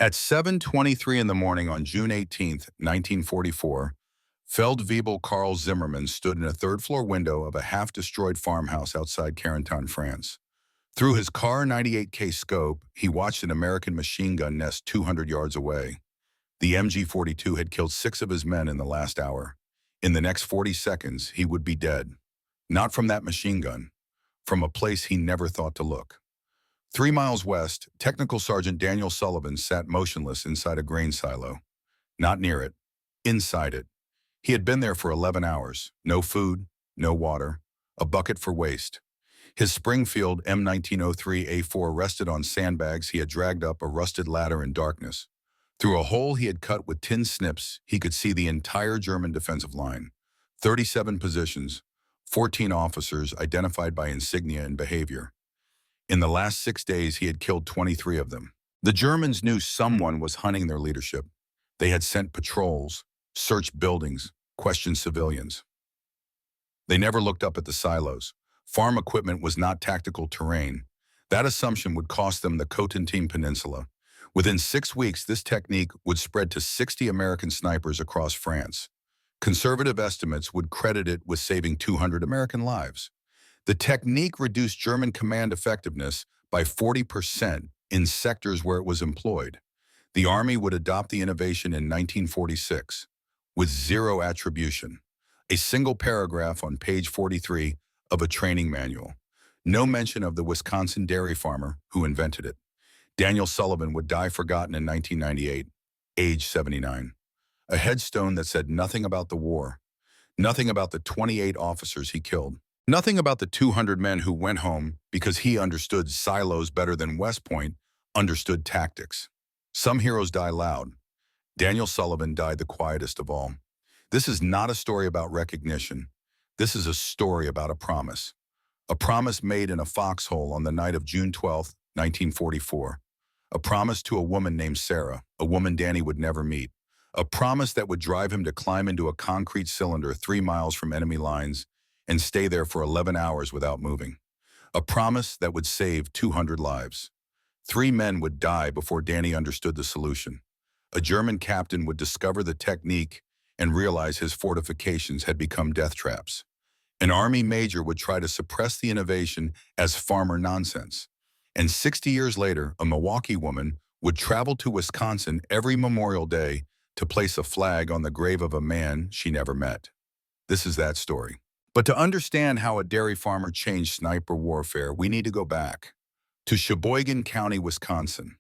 At 7:23 in the morning on June 18, 1944, Feldwebel Karl Zimmermann stood in a third-floor window of a half-destroyed farmhouse outside Carentan, France. Through his Car 98K scope, he watched an American machine gun nest 200 yards away. The MG-42 had killed 6 of his men in the last hour. In the next 40 seconds, he would be dead. Not from that machine gun, from a place he never thought to look. 3 miles west, Technical Sergeant Daniel Sullivan sat motionless inside a grain silo. Not near it, inside it. He had been there for 11 hours. No food, no water, a bucket for waste. His Springfield M1903A4 rested on sandbags he had dragged up a rusted ladder in darkness. Through a hole he had cut with tin snips, he could see the entire German defensive line. 37 positions, 14 officers identified by insignia and behavior. In the last 6 days, he had killed 23 of them. The Germans knew someone was hunting their leadership. They had sent patrols, searched buildings, questioned civilians. They never looked up at the silos. Farm equipment was not tactical terrain. That assumption would cost them the Cotentin Peninsula. Within 6 weeks, this technique would spread to 60 American snipers across France. Conservative estimates would credit it with saving 200 American lives. The technique reduced German command effectiveness by 40% in sectors where it was employed. The Army would adopt the innovation in 1946, with zero attribution. A single paragraph on page 43 of a training manual. No mention of the Wisconsin dairy farmer who invented it. Daniel Sullivan would die forgotten in 1998, age 79. A headstone that said nothing about the war, nothing about the 28 officers he killed. Nothing about the 200 men who went home because he understood silos better than West Point understood tactics. Some heroes die loud. Daniel Sullivan died the quietest of all. This is not a story about recognition. This is a story about a promise. A promise made in a foxhole on the night of June 12, 1944. A promise to a woman named Sarah, a woman Danny would never meet. A promise that would drive him to climb into a concrete cylinder 3 miles from enemy lines and stay there for 11 hours without moving. A promise that would save 200 lives. 3 men would die before Danny understood the solution. A German captain would discover the technique and realize his fortifications had become death traps. An Army major would try to suppress the innovation as farmer nonsense. And 60 years later, a Milwaukee woman would travel to Wisconsin every Memorial Day to place a flag on the grave of a man she never met. This is that story. But to understand how a dairy farmer changed sniper warfare, we need to go back to Sheboygan County, Wisconsin,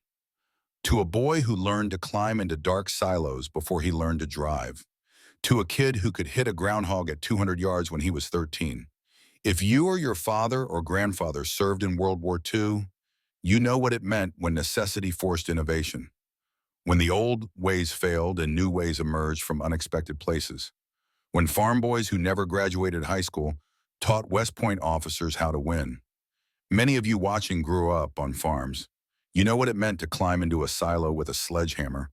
to a boy who learned to climb into dark silos before he learned to drive, to a kid who could hit a groundhog at 200 yards when he was 13. If you or your father or grandfather served in World War II, you know what it meant when necessity forced innovation, when the old ways failed and new ways emerged from unexpected places. When farm boys who never graduated high school taught West Point officers how to win. Many of you watching grew up on farms. You know what it meant to climb into a silo with a sledgehammer,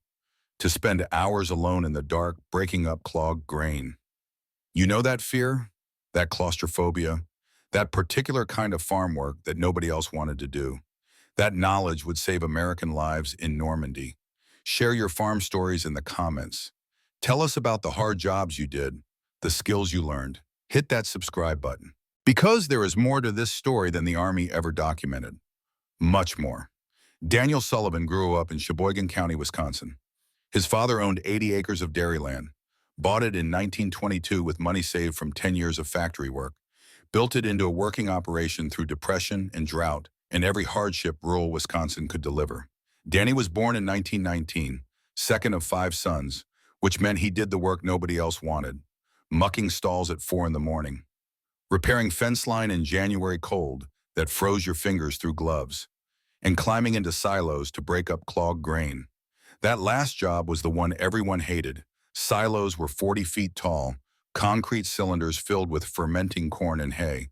to spend hours alone in the dark breaking up clogged grain. You know that fear, that claustrophobia, that particular kind of farm work that nobody else wanted to do. That knowledge would save American lives in Normandy. Share your farm stories in the comments. Tell us about the hard jobs you did, the skills you learned. Hit that subscribe button. Because there is more to this story than the Army ever documented. Much more. Daniel Sullivan grew up in Sheboygan County, Wisconsin. His father owned 80 acres of dairy land, bought it in 1922 with money saved from 10 years of factory work, built it into a working operation through depression and drought and every hardship rural Wisconsin could deliver. Danny was born in 1919, second of 5 sons, which meant he did the work nobody else wanted. Mucking stalls at 4 in the morning, repairing fence line in January cold that froze your fingers through gloves, and climbing into silos to break up clogged grain. That last job was the one everyone hated. Silos were 40 feet tall, concrete cylinders filled with fermenting corn and hay.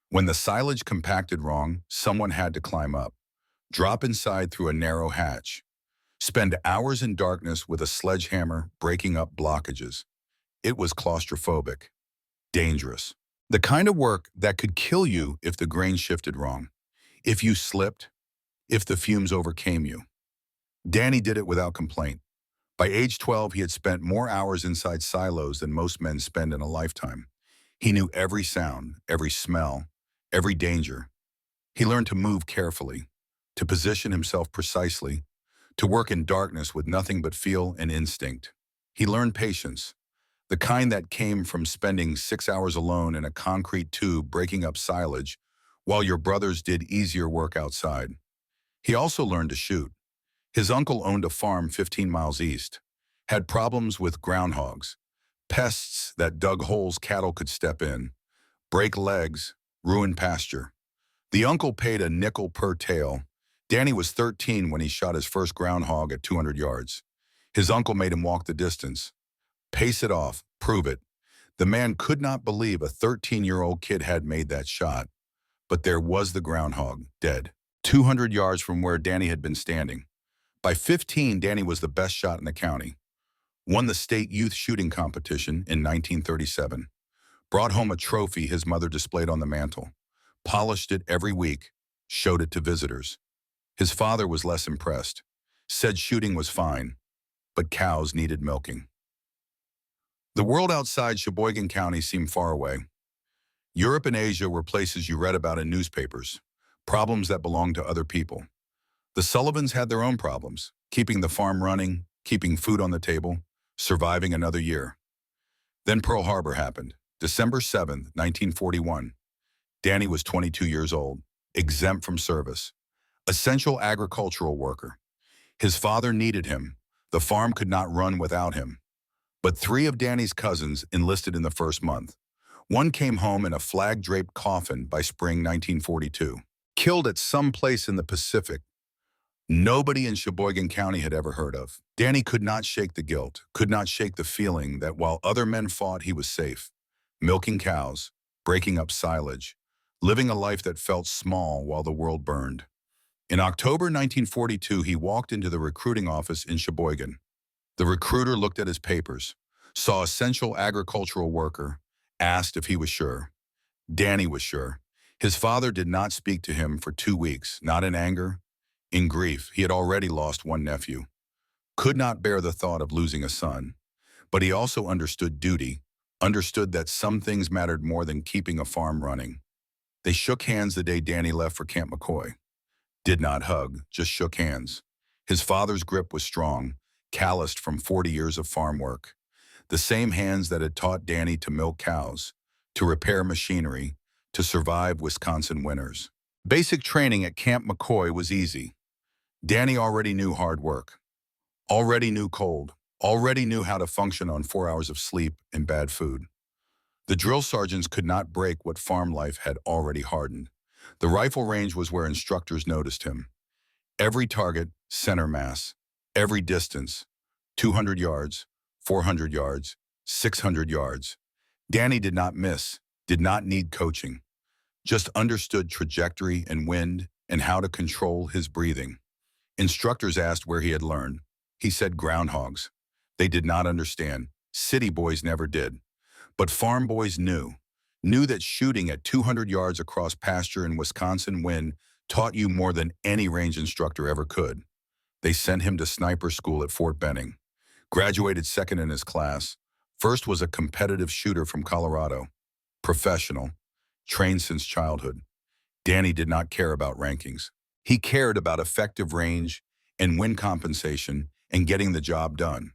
When the silage compacted wrong, someone had to climb up, drop inside through a narrow hatch, spend hours in darkness with a sledgehammer breaking up blockages. It was claustrophobic, dangerous. The kind of work that could kill you if the grain shifted wrong, if you slipped, if the fumes overcame you. Danny did it without complaint. By age 12, he had spent more hours inside silos than most men spend in a lifetime. He knew every sound, every smell, every danger. He learned to move carefully, to position himself precisely, to work in darkness with nothing but feel and instinct. He learned patience, the kind that came from spending 6 hours alone in a concrete tube breaking up silage while your brothers did easier work outside. He also learned to shoot. His uncle owned a farm 15 miles east, had problems with groundhogs, pests that dug holes cattle could step in, break legs, ruin pasture. The uncle paid a nickel per tail. Danny was 13 when he shot his first groundhog at 200 yards. His uncle made him walk the distance. Pace it off, prove it. The man could not believe a 13-year-old kid had made that shot. But there was the groundhog, dead, 200 yards from where Danny had been standing. By 15, Danny was the best shot in the county. Won the state youth shooting competition in 1937. Brought home a trophy his mother displayed on the mantle. Polished it every week, showed it to visitors. His father was less impressed. Said shooting was fine, but cows needed milking. The world outside Sheboygan County seemed far away. Europe and Asia were places you read about in newspapers, problems that belonged to other people. The Sullivans had their own problems, keeping the farm running, keeping food on the table, surviving another year. Then Pearl Harbor happened, December 7, 1941. Danny was 22 years old, exempt from service, essential agricultural worker. His father needed him. The farm could not run without him. But 3 of Danny's cousins enlisted in the first month. One came home in a flag-draped coffin by spring 1942, killed at some place in the Pacific nobody in Sheboygan County had ever heard of. Danny could not shake the guilt, could not shake the feeling that while other men fought, he was safe, milking cows, breaking up silage, living a life that felt small while the world burned. In October 1942, he walked into the recruiting office in Sheboygan. The recruiter looked at his papers, saw essential agricultural worker, asked if he was sure. Danny was sure. His father did not speak to him for 2 weeks, not in anger, in grief. He had already lost one nephew. Could not bear the thought of losing a son. But he also understood duty, understood that some things mattered more than keeping a farm running. They shook hands the day Danny left for Camp McCoy. Did not hug, just shook hands. His father's grip was strong, calloused from 40 years of farm work. The same hands that had taught Danny to milk cows, to repair machinery, to survive Wisconsin winters. Basic training at Camp McCoy was easy. Danny already knew hard work, already knew cold, already knew how to function on 4 hours of sleep and bad food. The drill sergeants could not break what farm life had already hardened. The rifle range was where instructors noticed him. Every target, center mass. Every distance, 200 yards, 400 yards, 600 yards. Danny did not miss, did not need coaching. Just understood trajectory and wind and how to control his breathing. Instructors asked where he had learned. He said groundhogs. They did not understand. City boys never did. But farm boys knew that shooting at 200 yards across pasture in Wisconsin wind taught you more than any range instructor ever could. They sent him to sniper school at Fort Benning. Graduated second in his class. First was a competitive shooter from Colorado. Professional. Trained since childhood. Danny did not care about rankings. He cared about effective range and wind compensation and getting the job done.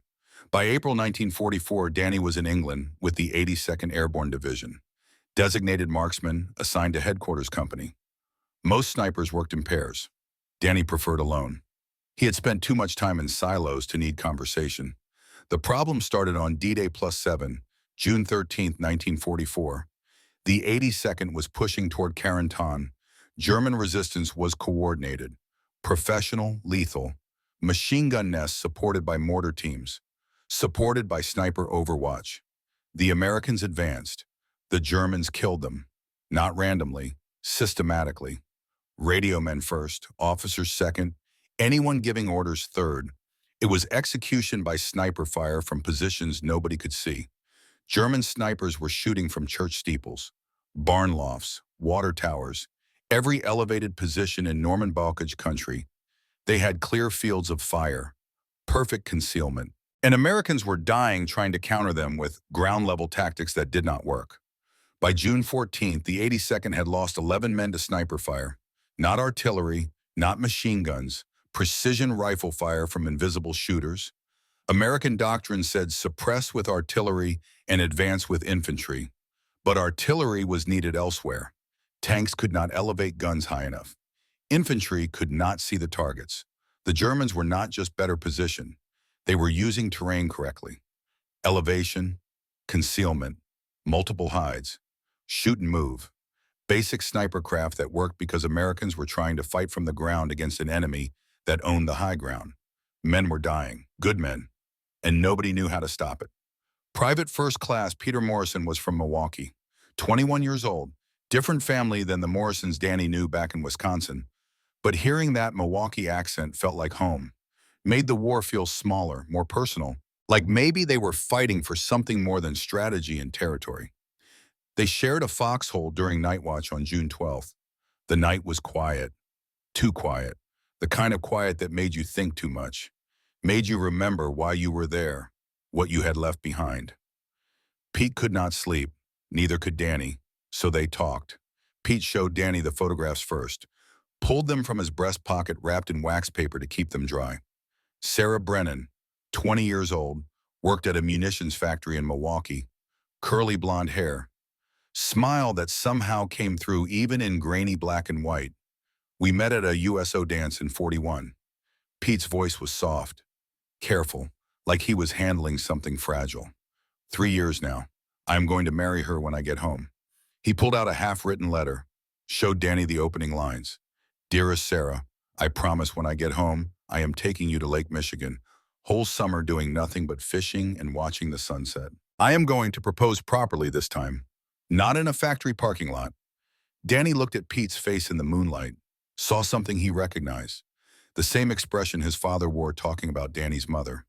By April 1944, Danny was in England with the 82nd Airborne Division. Designated marksman assigned to headquarters company. Most snipers worked in pairs. Danny preferred alone. He had spent too much time in silos to need conversation. The problem started on D-Day +7, June 13, 1944. The 82nd was pushing toward Carentan. German resistance was coordinated, professional, lethal, machine gun nests supported by mortar teams, supported by sniper overwatch. The Americans advanced. The Germans killed them, not randomly, systematically. Radio men first, officers second, anyone giving orders third. It was execution by sniper fire from positions nobody could see. German snipers were shooting from church steeples, barn lofts, water towers, every elevated position in Norman Balkage country. They had clear fields of fire, perfect concealment, and Americans were dying trying to counter them with ground-level tactics that did not work. By June 14th, the 82nd had lost 11 men to sniper fire. Not artillery, not machine guns, precision rifle fire from invisible shooters. American doctrine said suppress with artillery and advance with infantry. But artillery was needed elsewhere. Tanks could not elevate guns high enough. Infantry could not see the targets. The Germans were not just better positioned. They were using terrain correctly. Elevation, concealment, multiple hides, shoot and move. Basic sniper craft that worked because Americans were trying to fight from the ground against an enemy that owned the high ground. Men were dying, good men, and nobody knew how to stop it. Private First Class Peter Morrison was from Milwaukee, 21 years old, different family than the Morrisons Danny knew back in Wisconsin. But hearing that Milwaukee accent felt like home, made the war feel smaller, more personal, like maybe they were fighting for something more than strategy and territory. They shared a foxhole during night watch on June 12th. The night was quiet, too quiet, the kind of quiet that made you think too much, made you remember why you were there, what you had left behind. Pete could not sleep, neither could Danny, so they talked. Pete showed Danny the photographs first, pulled them from his breast pocket wrapped in wax paper to keep them dry. Sarah Brennan, 20 years old, worked at a munitions factory in Milwaukee, curly blonde hair, smile that somehow came through even in grainy black and white. We met at a USO dance in 41. Pete's voice was soft, careful, like he was handling something fragile. 3 years now. I'm going to marry her when I get home. He pulled out a half-written letter, showed Danny the opening lines. Dearest Sarah, I promise when I get home, I am taking you to Lake Michigan, whole summer doing nothing but fishing and watching the sunset. I am going to propose properly this time, not in a factory parking lot. Danny looked at Pete's face in the moonlight, saw something he recognized, the same expression his father wore talking about Danny's mother.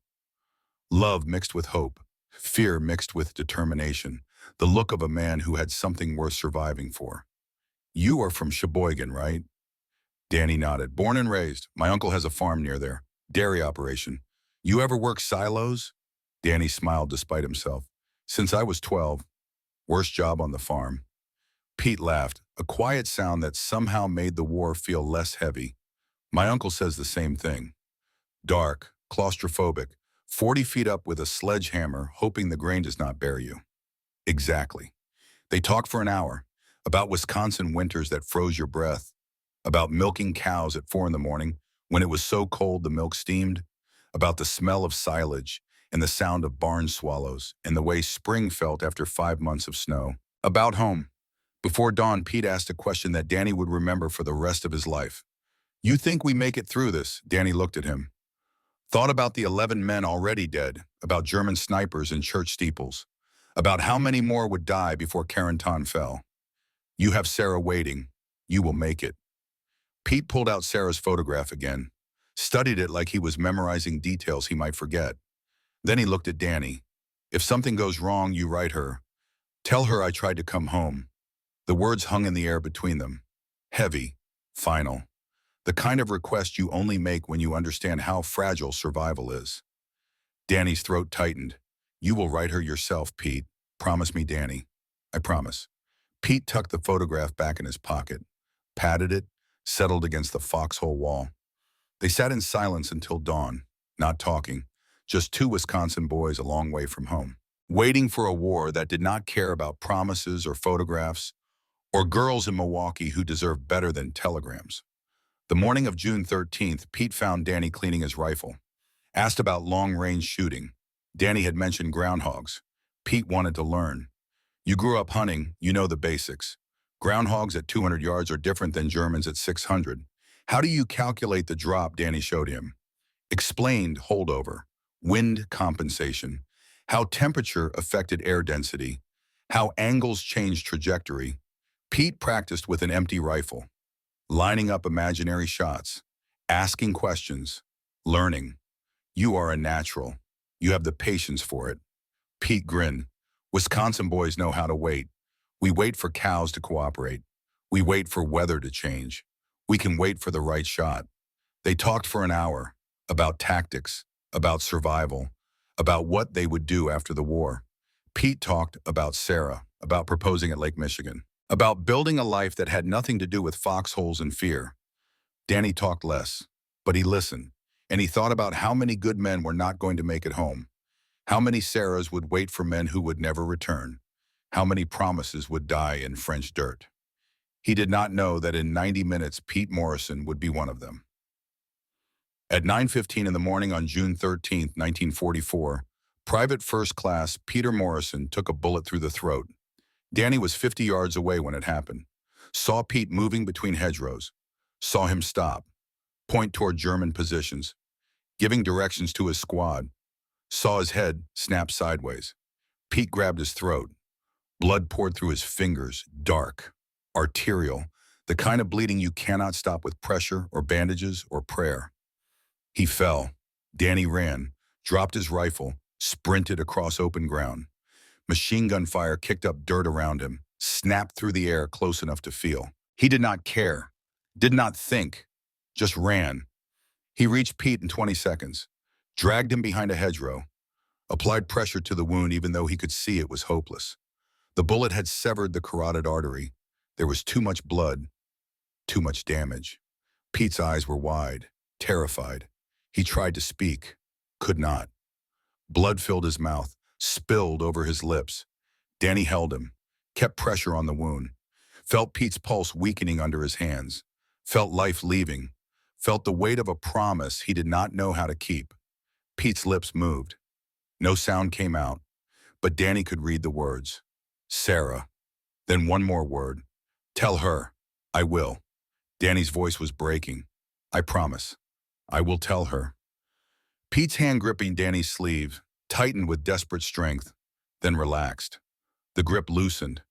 Love mixed with hope, fear mixed with determination, the look of a man who had something worth surviving for. You are from Sheboygan, right? Danny nodded. Born and raised. My uncle has a farm near there. Dairy operation. You ever work silos? Danny smiled despite himself. Since I was 12. Worst job on the farm. Pete laughed, a quiet sound that somehow made the war feel less heavy. My uncle says the same thing. Dark, claustrophobic, 40 feet up with a sledgehammer, hoping the grain does not bury you. Exactly. They talked for an hour, about Wisconsin winters that froze your breath, about milking cows at 4 in the morning when it was so cold the milk steamed, about the smell of silage and the sound of barn swallows and the way spring felt after 5 months of snow. About home. Before dawn, Pete asked a question that Danny would remember for the rest of his life. You think we make it through this? Danny looked at him. Thought about the 11 men already dead, about German snipers in church steeples, about how many more would die before Carentan fell. You have Sarah waiting. You will make it. Pete pulled out Sarah's photograph again, studied it like he was memorizing details he might forget. Then he looked at Danny. If something goes wrong, you write her. Tell her I tried to come home. The words hung in the air between them. Heavy, final. The kind of request you only make when you understand how fragile survival is. Danny's throat tightened. You will write her yourself, Pete. Promise me, Danny. I promise. Pete tucked the photograph back in his pocket, patted it, settled against the foxhole wall. They sat in silence until dawn, not talking, just two Wisconsin boys a long way from home, waiting for a war that did not care about promises or photographs, or girls in Milwaukee who deserved better than telegrams. The morning of June 13th, Pete found Danny cleaning his rifle. Asked about long-range shooting. Danny had mentioned groundhogs. Pete wanted to learn. You grew up hunting, you know the basics. Groundhogs at 200 yards are different than Germans at 600. How do you calculate the drop? Danny showed him. Explained holdover, wind compensation, how temperature affected air density, how angles changed trajectory. Pete practiced with an empty rifle, lining up imaginary shots, asking questions, learning. You are a natural. You have the patience for it. Pete grinned. Wisconsin boys know how to wait. We wait for cows to cooperate. We wait for weather to change. We can wait for the right shot. They talked for an hour about tactics, about survival, about what they would do after the war. Pete talked about Sarah, about proposing at Lake Michigan, about building a life that had nothing to do with foxholes and fear. Danny talked less, but he listened, and he thought about how many good men were not going to make it home, how many Sarahs would wait for men who would never return, how many promises would die in French dirt. He did not know that in 90 minutes Pete Morrison would be one of them. At 9:15 in the morning on June 13, 1944, Private First Class Peter Morrison took a bullet through the throat. Danny was 50 yards away when it happened. Saw Pete moving between hedgerows. Saw him stop, point toward German positions, giving directions to his squad. Saw his head snap sideways. Pete grabbed his throat. Blood poured through his fingers, dark, arterial, the kind of bleeding you cannot stop with pressure or bandages or prayer. He fell. Danny ran, dropped his rifle, sprinted across open ground. Machine gun fire kicked up dirt around him, snapped through the air close enough to feel. He did not care, did not think, just ran. He reached Pete in 20 seconds, dragged him behind a hedgerow, applied pressure to the wound even though he could see it was hopeless. The bullet had severed the carotid artery. There was too much blood, too much damage. Pete's eyes were wide, terrified. He tried to speak, could not. Blood filled his mouth, spilled over his lips. Danny held him, kept pressure on the wound, felt Pete's pulse weakening under his hands, felt life leaving, felt the weight of a promise he did not know how to keep. Pete's lips moved. No sound came out, but Danny could read the words. Sarah. Then one more word. Tell her. I will. Danny's voice was breaking. I promise. I will tell her. Pete's hand gripping Danny's sleeve tightened with desperate strength, then relaxed. The grip loosened.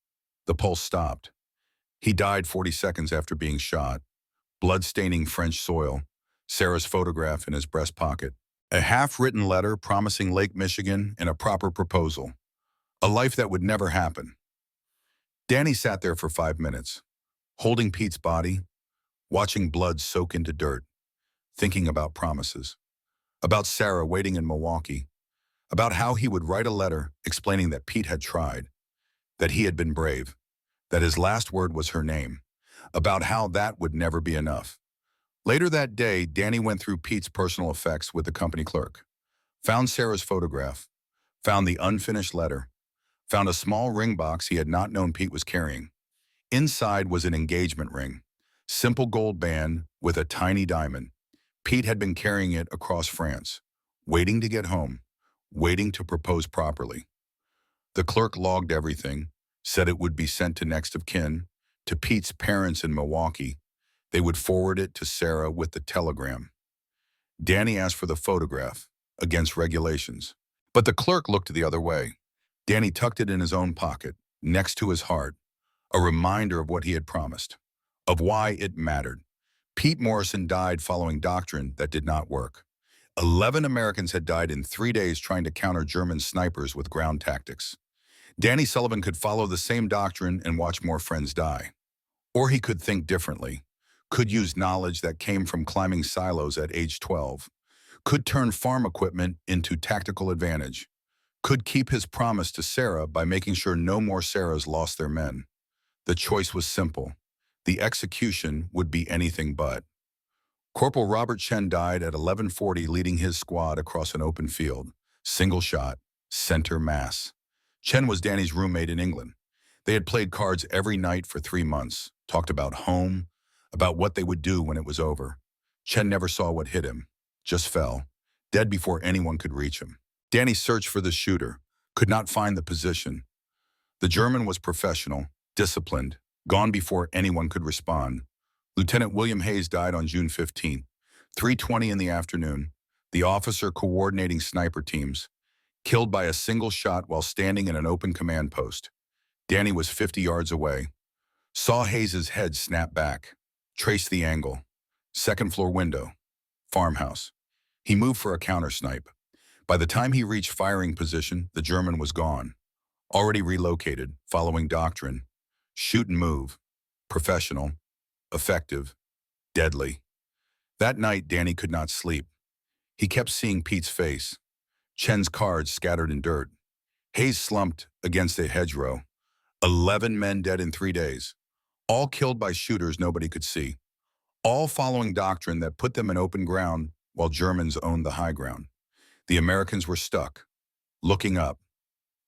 The pulse stopped. He died 40 seconds after being shot. Blood staining French soil. Sarah's photograph in his breast pocket. A half-written letter promising Lake Michigan and a proper proposal. A life that would never happen. Danny sat there for 5 minutes, holding Pete's body, watching blood soak into dirt, thinking about promises, about Sarah waiting in Milwaukee, about how he would write a letter explaining that Pete had tried, that he had been brave, that his last word was her name, about how that would never be enough. Later that day, Danny went through Pete's personal effects with the company clerk, found Sarah's photograph, found the unfinished letter, found a small ring box he had not known Pete was carrying. Inside was an engagement ring, simple gold band with a tiny diamond. Pete had been carrying it across France, waiting to get home, waiting to propose properly. The clerk logged everything, said it would be sent to next of kin, to Pete's parents in Milwaukee. They would forward it to Sarah with the telegram. Danny asked for the photograph, against regulations. But the clerk looked the other way. Danny tucked it in his own pocket, next to his heart, a reminder of what he had promised, of why it mattered. Pete Morrison died following doctrine that did not work. 11 Americans had died in 3 days trying to counter German snipers with ground tactics. Danny Sullivan could follow the same doctrine and watch more friends die. Or he could think differently, could use knowledge that came from climbing silos at age 12, could turn farm equipment into tactical advantage, could keep his promise to Sarah by making sure no more Sarahs lost their men. The choice was simple. The execution would be anything but. Corporal Robert Chen died at 11:40 leading his squad across an open field. Single shot, center mass. Chen was Danny's roommate in England. They had played cards every night for 3 months, talked about home, about what they would do when it was over. Chen never saw what hit him, just fell, dead before anyone could reach him. Danny searched for the shooter, could not find the position. The German was professional, disciplined, gone before anyone could respond. Lieutenant William Hayes died on June 15, 3:20 in the afternoon, the officer coordinating sniper teams, killed by a single shot while standing in an open command post. Danny was 50 yards away, saw Hayes's head snap back, traced the angle. Second floor window, farmhouse. He moved for a counter snipe. By the time he reached firing position, the German was gone, already relocated, following doctrine. Shoot and move, professional, effective, deadly. That night, Danny could not sleep. He kept seeing Pete's face, Chen's cards scattered in dirt, Hayes slumped against a hedgerow. 11 men dead in 3 days, all killed by shooters nobody could see, all following doctrine that put them in open ground while Germans owned the high ground. The Americans were stuck, looking up,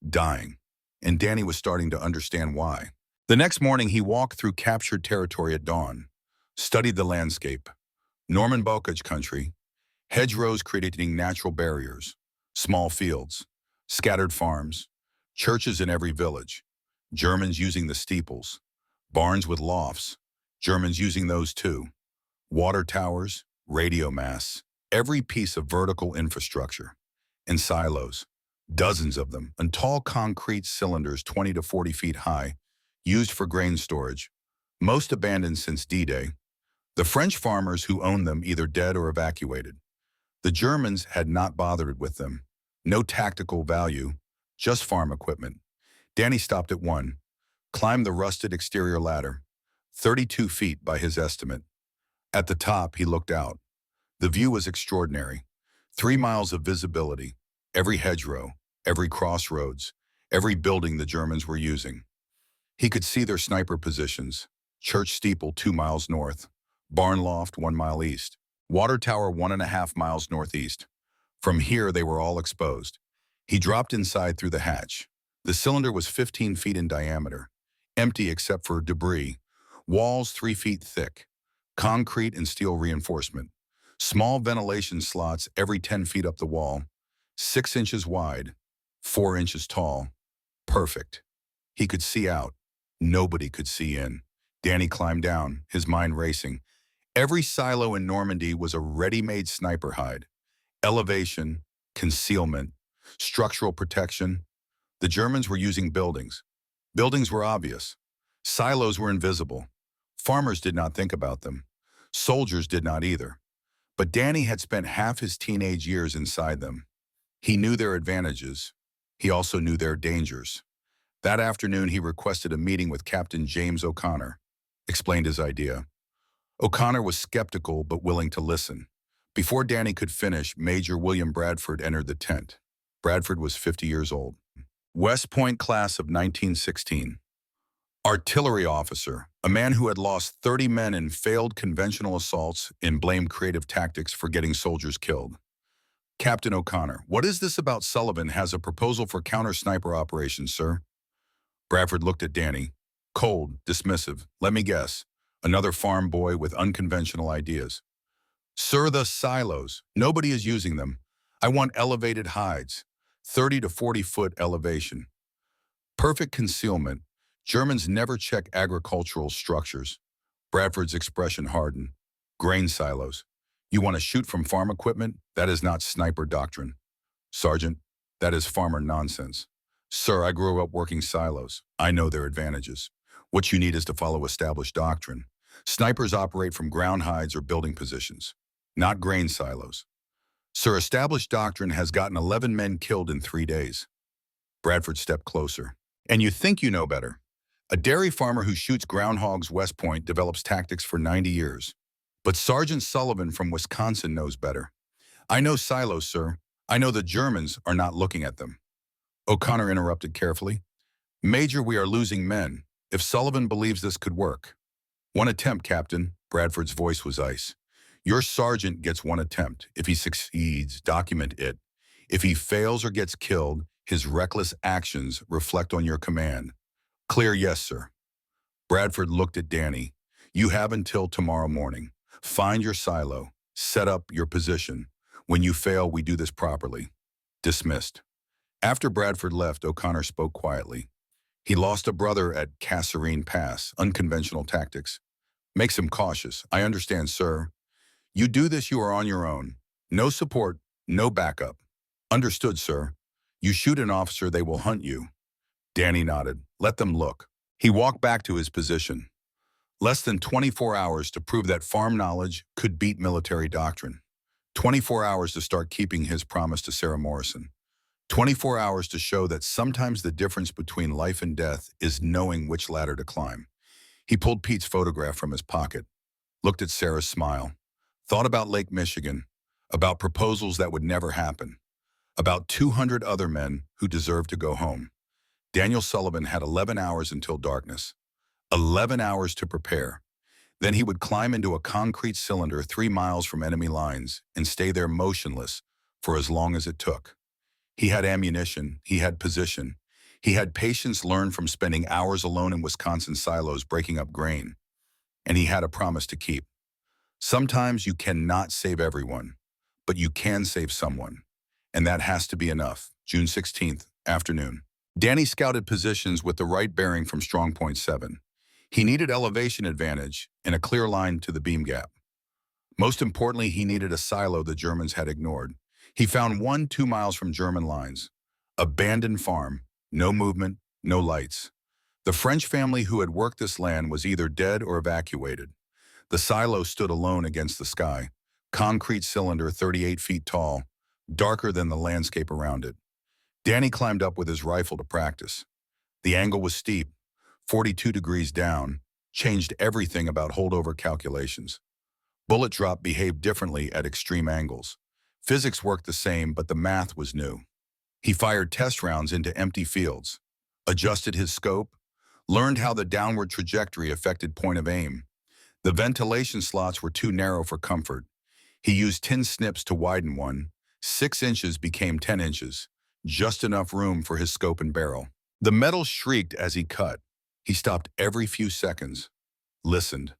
dying, and Danny was starting to understand why. The next morning, he walked through captured territory at dawn, studied the landscape, Norman bocage country, hedgerows creating natural barriers, small fields, scattered farms, churches in every village, Germans using the steeples, barns with lofts, Germans using those too, water towers, radio masts, every piece of vertical infrastructure, and silos, dozens of them, and tall concrete cylinders 20 to 40 feet high, used for grain storage, most abandoned since D-Day. The French farmers who owned them either dead or evacuated. The Germans had not bothered with them. No tactical value, just farm equipment. Danny stopped at one, climbed the rusted exterior ladder, 32 feet by his estimate. At the top, he looked out. The view was extraordinary. 3 miles of visibility, every hedgerow, every crossroads, every building the Germans were using. He could see their sniper positions, church steeple 2 miles north, barn loft 1 mile east, water tower 1.5 miles northeast. From here, they were all exposed. He dropped inside through the hatch. The cylinder was 15 feet in diameter, empty except for debris, walls 3 feet thick, concrete and steel reinforcement, small ventilation slots every 10 feet up the wall, 6 inches wide, 4 inches tall. Perfect. He could see out. Nobody could see in. Danny climbed down, his mind racing. Every silo in Normandy was a ready-made sniper hide. Elevation, concealment, structural protection. The Germans were using buildings. Buildings were obvious. Silos were invisible. Farmers did not think about them. Soldiers did not either. But Danny had spent half his teenage years inside them. He knew their advantages. He also knew their dangers. That afternoon, he requested a meeting with Captain James O'Connor, explained his idea. O'Connor was skeptical but willing to listen. Before Danny could finish, Major William Bradford entered the tent. Bradford was 50 years old. West Point class of 1916. Artillery officer, a man who had lost 30 men in failed conventional assaults and blamed creative tactics for getting soldiers killed. Captain O'Connor, what is this about Sullivan has a proposal for counter-sniper operations, sir? Bradford looked at Danny. Cold, dismissive. Let me guess. Another farm boy with unconventional ideas. Sir, the silos. Nobody is using them. I want elevated hides. 30 to 40 foot elevation. Perfect concealment. Germans never check agricultural structures. Bradford's expression hardened. Grain silos. You want to shoot from farm equipment? That is not sniper doctrine. Sergeant, that is farmer nonsense. Sir, I grew up working silos. I know their advantages. What you need is to follow established doctrine. Snipers operate from ground hides or building positions, not grain silos. Sir, established doctrine has gotten 11 men killed in 3 days. Bradford stepped closer. And you think you know better. A dairy farmer who shoots groundhogs West Point develops tactics for 90 years. But Sergeant Sullivan from Wisconsin knows better. I know silos, sir. I know the Germans are not looking at them. O'Connor interrupted carefully. Major, we are losing men. If Sullivan believes this could work. One attempt, Captain. Bradford's voice was ice. Your sergeant gets one attempt. If he succeeds, document it. If he fails or gets killed, his reckless actions reflect on your command. Clear, yes, sir. Bradford looked at Danny. You have until tomorrow morning. Find your silo. Set up your position. When you fail, we do this properly. Dismissed. After Bradford left, O'Connor spoke quietly. He lost a brother at Kasserine Pass, unconventional tactics. Makes him cautious. I understand, sir. You do this, you are on your own. No support, no backup. Understood, sir. You shoot an officer, they will hunt you. Danny nodded. Let them look. He walked back to his position. Less than 24 hours to prove that farm knowledge could beat military doctrine. 24 hours to start keeping his promise to Sarah Morrison. 24 hours to show that sometimes the difference between life and death is knowing which ladder to climb. He pulled Pete's photograph from his pocket, looked at Sarah's smile. Thought about Lake Michigan, about proposals that would never happen, about 200 other men who deserved to go home. Daniel Sullivan had 11 hours until darkness. 11 hours to prepare. Then he would climb into a concrete cylinder 3 miles from enemy lines and stay there motionless for as long as it took. He had ammunition, he had position, he had patience learned from spending hours alone in Wisconsin silos breaking up grain, and he had a promise to keep. Sometimes you cannot save everyone, but you can save someone, and that has to be enough. June 16th, afternoon. Danny scouted positions with the right bearing from strong point 7. He needed elevation advantage and a clear line to the beam gap. Most importantly, he needed a silo the Germans had ignored. He found one 2 miles from German lines. Abandoned farm, no movement, no lights. The French family who had worked this land was either dead or evacuated. The silo stood alone against the sky, concrete cylinder 38 feet tall, darker than the landscape around it. Danny climbed up with his rifle to practice. The angle was steep, 42 degrees down, changed everything about holdover calculations. Bullet drop behaved differently at extreme angles. Physics worked the same, but the math was new. He fired test rounds into empty fields, adjusted his scope, learned how the downward trajectory affected point of aim. The ventilation slots were too narrow for comfort. He used 10 snips to widen one. 6 inches became 10 inches, just enough room for his scope and barrel. The metal shrieked as he cut. He stopped every few seconds, listened.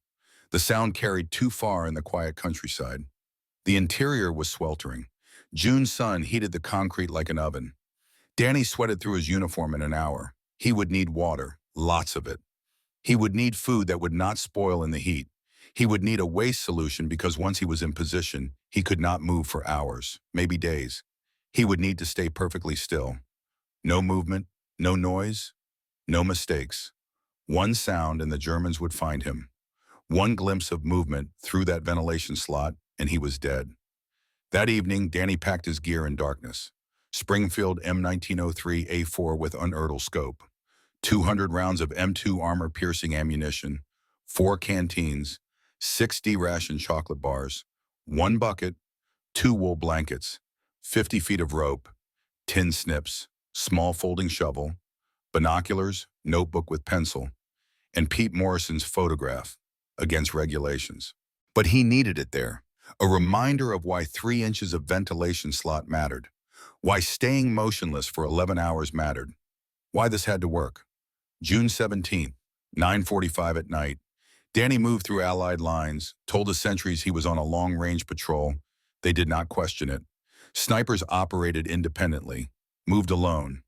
The sound carried too far in the quiet countryside. The interior was sweltering. June's sun heated the concrete like an oven. Danny sweated through his uniform in an hour. He would need water, lots of it. He would need food that would not spoil in the heat. He would need a waste solution because once he was in position, he could not move for hours, maybe days. He would need to stay perfectly still. No movement, no noise, no mistakes. One sound and the Germans would find him. One glimpse of movement through that ventilation slot and he was dead. That evening, Danny packed his gear in darkness. Springfield M1903A4 with unertl scope, 200 rounds of M2 armor-piercing ammunition, 4 canteens, 6 D-ration chocolate bars, 1 bucket, 2 wool blankets, 50 feet of rope, 10 snips, small folding shovel, binoculars, notebook with pencil, and Pete Morrison's photograph, against regulations. But he needed it there, a reminder of why 3 inches of ventilation slot mattered, why staying motionless for 11 hours mattered, why this had to work. June 17th, 9:45 at night, Danny moved through Allied lines, told the sentries he was on a long-range patrol. They did not question it. Snipers operated independently, moved alone,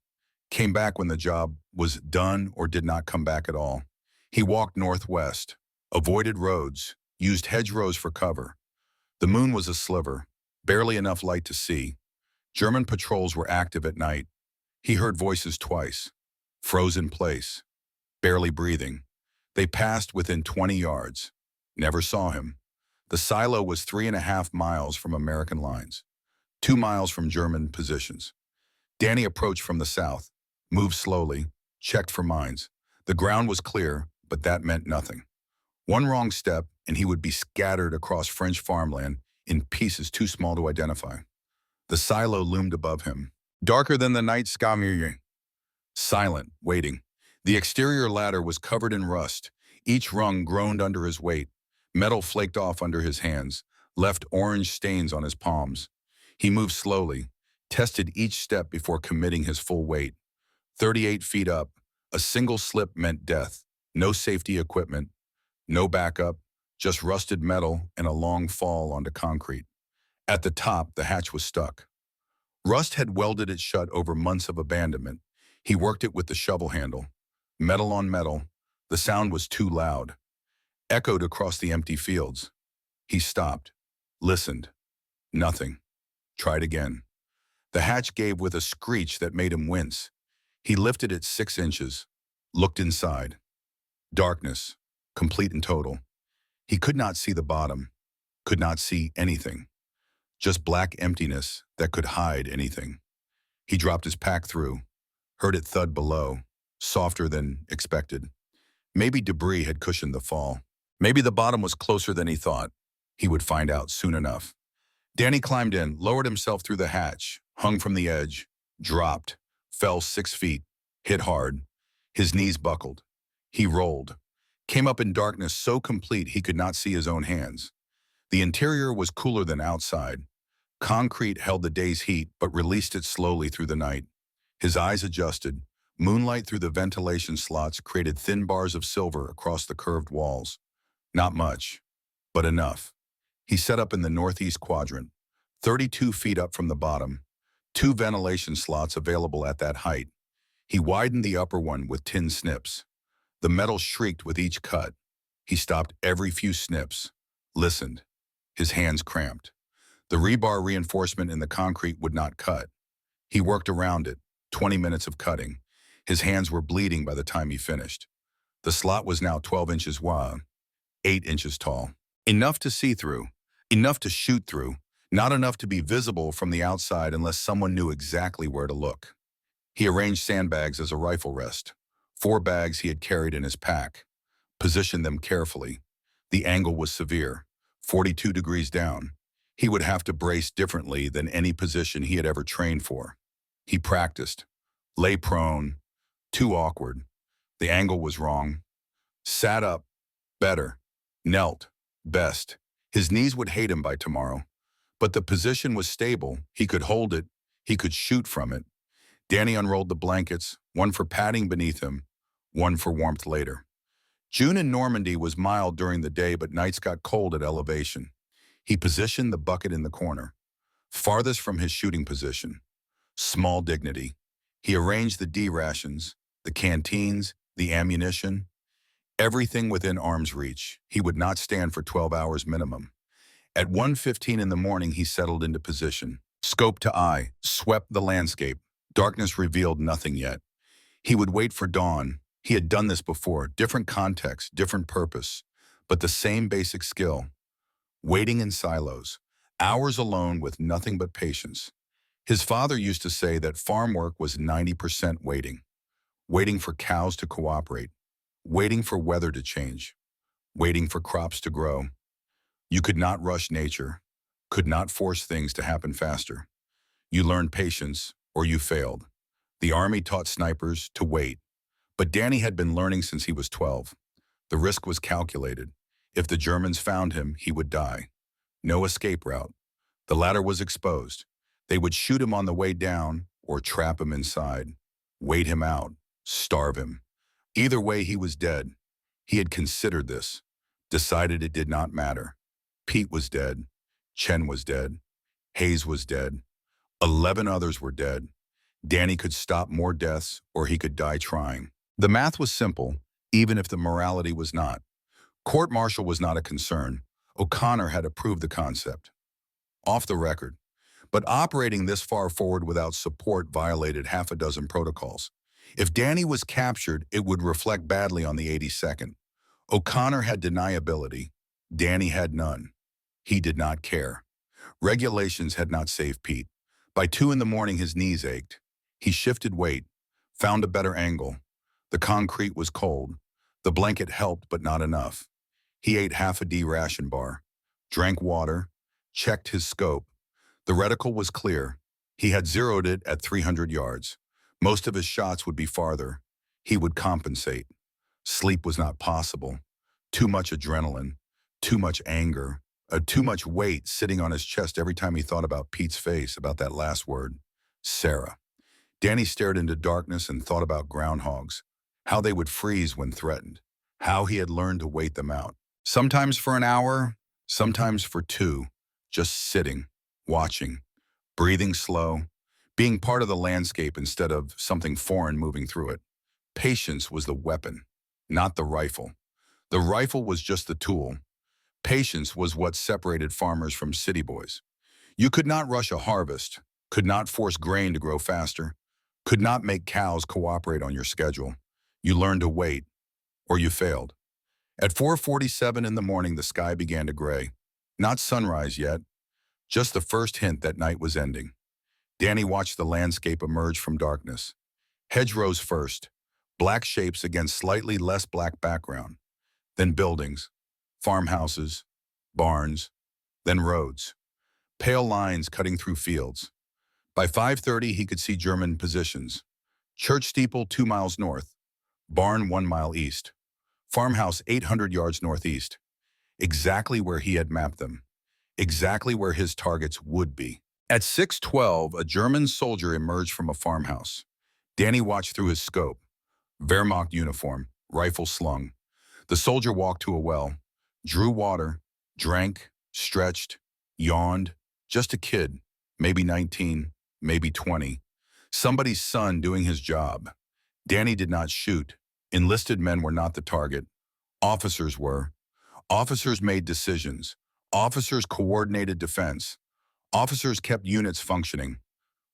came back when the job was done or did not come back at all. He walked northwest, avoided roads, used hedgerows for cover. The moon was a sliver, barely enough light to see. German patrols were active at night. He heard voices twice. Froze in place, barely breathing. They passed within 20 yards. Never saw him. The silo was 3.5 miles from American lines, 2 miles from German positions. Danny approached from the south, moved slowly, checked for mines. The ground was clear, but that meant nothing. One wrong step, and he would be scattered across French farmland in pieces too small to identify. The silo loomed above him, darker than the night sky. Silent, waiting. The exterior ladder was covered in rust. Each rung groaned under his weight. Metal flaked off under his hands, left orange stains on his palms. He moved slowly, tested each step before committing his full weight. 38 feet up, a single slip meant death. No safety equipment, no backup, just rusted metal and a long fall onto concrete. At the top, the hatch was stuck. Rust had welded it shut over months of abandonment. He worked it with the shovel handle. Metal on metal, the sound was too loud. Echoed across the empty fields. He stopped, listened. Nothing. Tried again. The hatch gave with a screech that made him wince. He lifted it 6 inches, looked inside. Darkness, complete and total. He could not see the bottom, could not see anything. Just black emptiness that could hide anything. He dropped his pack through, heard it thud below, softer than expected. Maybe debris had cushioned the fall. Maybe the bottom was closer than he thought. He would find out soon enough. Danny climbed in, lowered himself through the hatch, hung from the edge, dropped, fell 6 feet, hit hard. His knees buckled. He rolled, came up in darkness so complete he could not see his own hands. The interior was cooler than outside. Concrete held the day's heat but released it slowly through the night. His eyes adjusted. Moonlight through the ventilation slots created thin bars of silver across the curved walls. Not much, but enough. He set up in the northeast quadrant, 32 feet up from the bottom, 2 ventilation slots available at that height. He widened the upper one with tin snips. The metal shrieked with each cut. He stopped every few snips, listened. His hands cramped. The rebar reinforcement in the concrete would not cut. He worked around it, 20 minutes of cutting. His hands were bleeding by the time he finished. The slot was now 12 inches wide, 8 inches tall. Enough to see through, enough to shoot through, not enough to be visible from the outside unless someone knew exactly where to look. He arranged sandbags as a rifle rest, 4 bags he had carried in his pack, positioned them carefully. The angle was severe, 42 degrees down. He would have to brace differently than any position he had ever trained for. He practiced, lay prone, too awkward. The angle was wrong. Sat up, better. Knelt, best. His knees would hate him by tomorrow. But the position was stable. He could hold it. He could shoot from it. Danny unrolled the blankets, one for padding beneath him, one for warmth later. June in Normandy was mild during the day, but nights got cold at elevation. He positioned the bucket in the corner, farthest from his shooting position. Small dignity. He arranged the D rations, the canteens, the ammunition, everything within arm's reach. He would not stand for 12 hours minimum. At 1:15 in the morning, he settled into position. Scope to eye, swept the landscape. Darkness revealed nothing yet. He would wait for dawn. He had done this before, different context, different purpose, but the same basic skill. Waiting in silos, hours alone with nothing but patience. His father used to say that farm work was 90% waiting. Waiting for cows to cooperate, waiting for weather to change, waiting for crops to grow. You could not rush nature, could not force things to happen faster. You learned patience or you failed. The army taught snipers to wait, but Danny had been learning since he was 12. The risk was calculated. If the Germans found him, he would die. No escape route. The ladder was exposed. They would shoot him on the way down or trap him inside, wait him out, starve him. Either way, he was dead. He had considered this, decided it did not matter. Pete was dead. Chen was dead. Hayes was dead. 11 others were dead. Danny could stop more deaths or he could die trying. The math was simple, even if the morality was not. Court-martial was not a concern. O'Connor had approved the concept. Off the record. But operating this far forward without support violated half a dozen protocols. If Danny was captured, it would reflect badly on the 82nd. O'Connor had deniability. Danny had none. He did not care. Regulations had not saved Pete. By 2 in the morning, his knees ached. He shifted weight, found a better angle. The concrete was cold. The blanket helped, but not enough. He ate half a D ration bar, drank water, checked his scope. The reticle was clear. He had zeroed it at 300 yards. Most of his shots would be farther. He would compensate. Sleep was not possible. Too much adrenaline, too much anger, too much weight sitting on his chest every time he thought about Pete's face, about that last word, Sarah. Danny stared into darkness and thought about groundhogs, how they would freeze when threatened, how he had learned to wait them out. Sometimes for an hour, sometimes for 2, just sitting, watching, breathing slow, being part of the landscape instead of something foreign moving through it. Patience was the weapon, not the rifle. The rifle was just the tool. Patience was what separated farmers from city boys. You could not rush a harvest, could not force grain to grow faster, could not make cows cooperate on your schedule. You learned to wait, or you failed. At 4:47 in the morning, the sky began to gray. Not sunrise yet, just the first hint that night was ending. Danny watched the landscape emerge from darkness. Hedgerows first, black shapes against slightly less black background. Then buildings, farmhouses, barns, Then roads, pale lines cutting through fields. By 5:30, he could see German positions. Church steeple 2 miles north, barn 1 mile east, farmhouse 800 yards northeast. Exactly where he had mapped them. Exactly where his targets would be. At 6:12, a German soldier emerged from a farmhouse. Danny watched through his scope. Wehrmacht uniform, rifle slung. The soldier walked to a well, drew water, drank, stretched, yawned. Just a kid, maybe 19, maybe 20. Somebody's son doing his job. Danny did not shoot. Enlisted men were not the target. Officers were. Officers made decisions. Officers coordinated defense. Officers kept units functioning.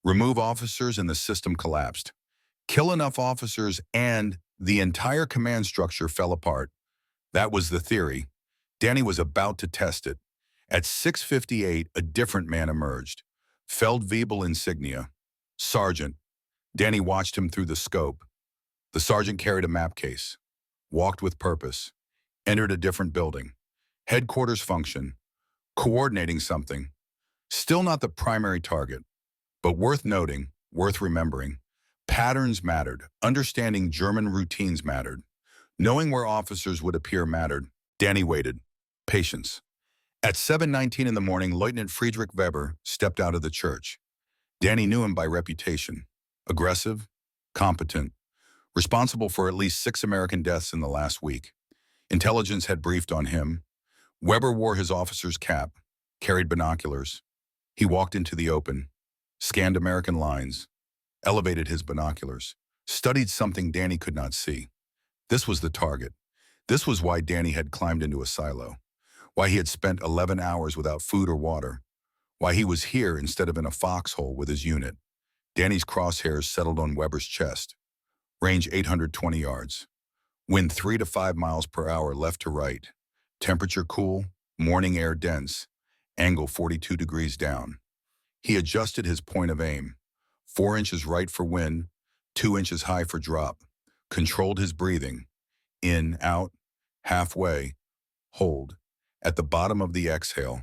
Remove officers and the system collapsed. Kill enough officers and the entire command structure fell apart. That was the theory. Danny was about to test it. At 6:58, a different man emerged. Feldwebel insignia. Sergeant. Danny watched him through the scope. The sergeant carried a map case. Walked with purpose. Entered a different building. Headquarters function. Coordinating something. Still not the primary target. But worth noting, worth remembering. Patterns mattered. Understanding German routines mattered. Knowing where officers would appear mattered. Danny waited. Patience. At 7:19 in the morning, Lieutenant Friedrich Weber stepped out of the church. Danny knew him by reputation. Aggressive, competent, responsible for at least 6 American deaths in the last week. Intelligence had briefed on him. Weber wore his officer's cap, carried binoculars. He walked into the open, scanned American lines, elevated his binoculars, studied something Danny could not see. This was the target. This was why Danny had climbed into a silo, why he had spent 11 hours without food or water, why he was here instead of in a foxhole with his unit. Danny's crosshairs settled on Weber's chest. Range 820 yards. Wind 3 to 5 miles per hour left to right. Temperature cool, morning air dense. Angle 42 degrees down. He adjusted his point of aim. 4 inches right for wind, 2 inches high for drop. Controlled his breathing. In, out, halfway, hold. At the bottom of the exhale,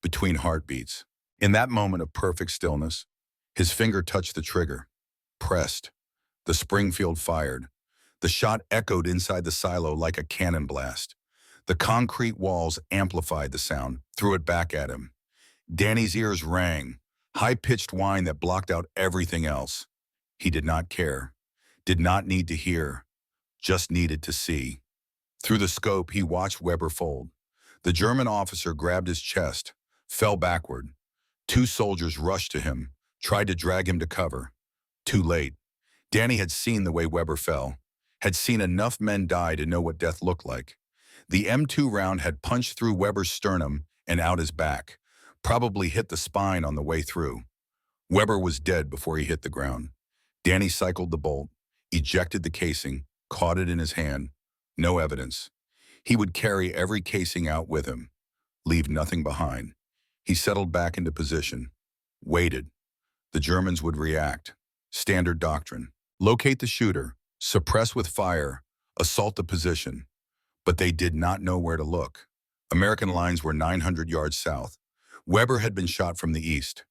between heartbeats. In that moment of perfect stillness, his finger touched the trigger. Pressed. The Springfield fired. The shot echoed inside the silo like a cannon blast. The concrete walls amplified the sound, threw it back at him. Danny's ears rang, high-pitched whine that blocked out everything else. He did not care, did not need to hear, just needed to see. Through the scope, he watched Weber fold. The German officer grabbed his chest, fell backward. 2 soldiers rushed to him, tried to drag him to cover. Too late. Danny had seen the way Weber fell, had seen enough men die to know what death looked like. The M2 round had punched through Weber's sternum and out his back, probably hit the spine on the way through. Weber was dead before he hit the ground. Danny cycled the bolt, ejected the casing, caught it in his hand. No evidence. He would carry every casing out with him, leave nothing behind. He settled back into position, waited. The Germans would react. Standard doctrine. Locate the shooter, suppress with fire, assault the position. But they did not know where to look. American lines were 900 yards south. Weber had been shot from the east.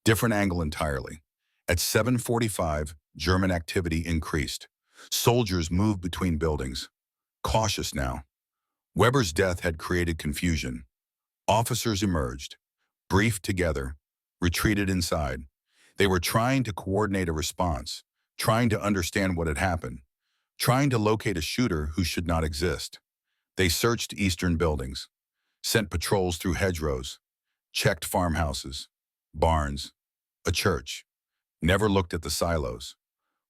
Different angle entirely. At 7:45, German activity increased. Soldiers moved between buildings. Cautious now. Weber's death had created confusion. Officers emerged, briefed together, retreated inside. They were trying to coordinate a response, trying to understand what had happened, trying to locate a shooter who should not exist. They searched eastern buildings, sent patrols through hedgerows, checked farmhouses, barns, a church, never looked at the silos.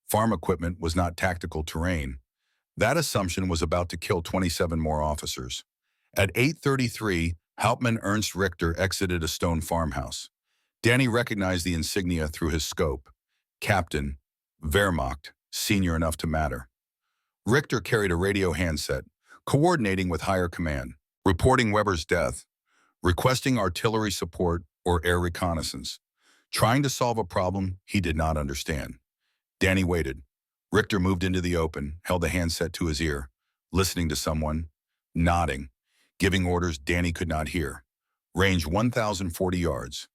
Farm equipment was not tactical terrain. That assumption was about to kill 27 more officers. At 8:33, Hauptmann Ernst Richter exited a stone farmhouse. Danny recognized the insignia through his scope. Captain, Wehrmacht, senior enough to matter. Richter carried a radio handset, coordinating with higher command, reporting Weber's death, requesting artillery support or air reconnaissance, trying to solve a problem he did not understand. Danny waited. Richter moved into the open, held the handset to his ear, listening to someone, nodding, giving orders Danny could not hear. Range 1,040 yards.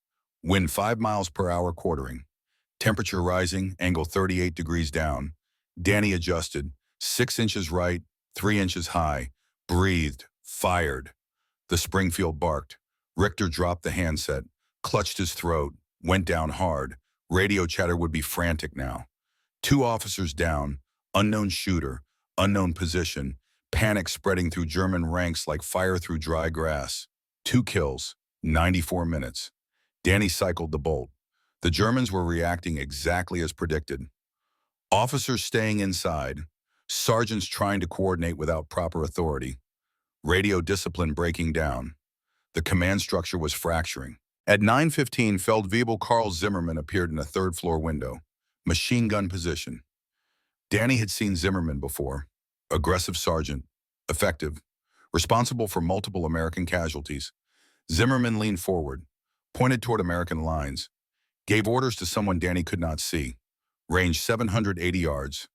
Wind 5 miles per hour quartering. Temperature rising, angle 38 degrees down. Danny adjusted, 6 inches right, 3 inches high. Breathed, fired. The Springfield barked. Richter dropped the handset, clutched his throat, went down hard. Radio chatter would be frantic now. 2 officers down, unknown shooter, unknown position, panic spreading through German ranks like fire through dry grass. 2 kills, 94 minutes. Danny cycled the bolt. The Germans were reacting exactly as predicted. Officers staying inside, sergeants trying to coordinate without proper authority, radio discipline breaking down. The command structure was fracturing. At 9:15, Feldwebel Karl Zimmermann appeared in a third-floor window, machine gun position. Danny had seen Zimmermann before. Aggressive sergeant, effective, responsible for multiple American casualties. Zimmermann leaned forward, pointed toward American lines, gave orders to someone Danny could not see. Range 780 yards.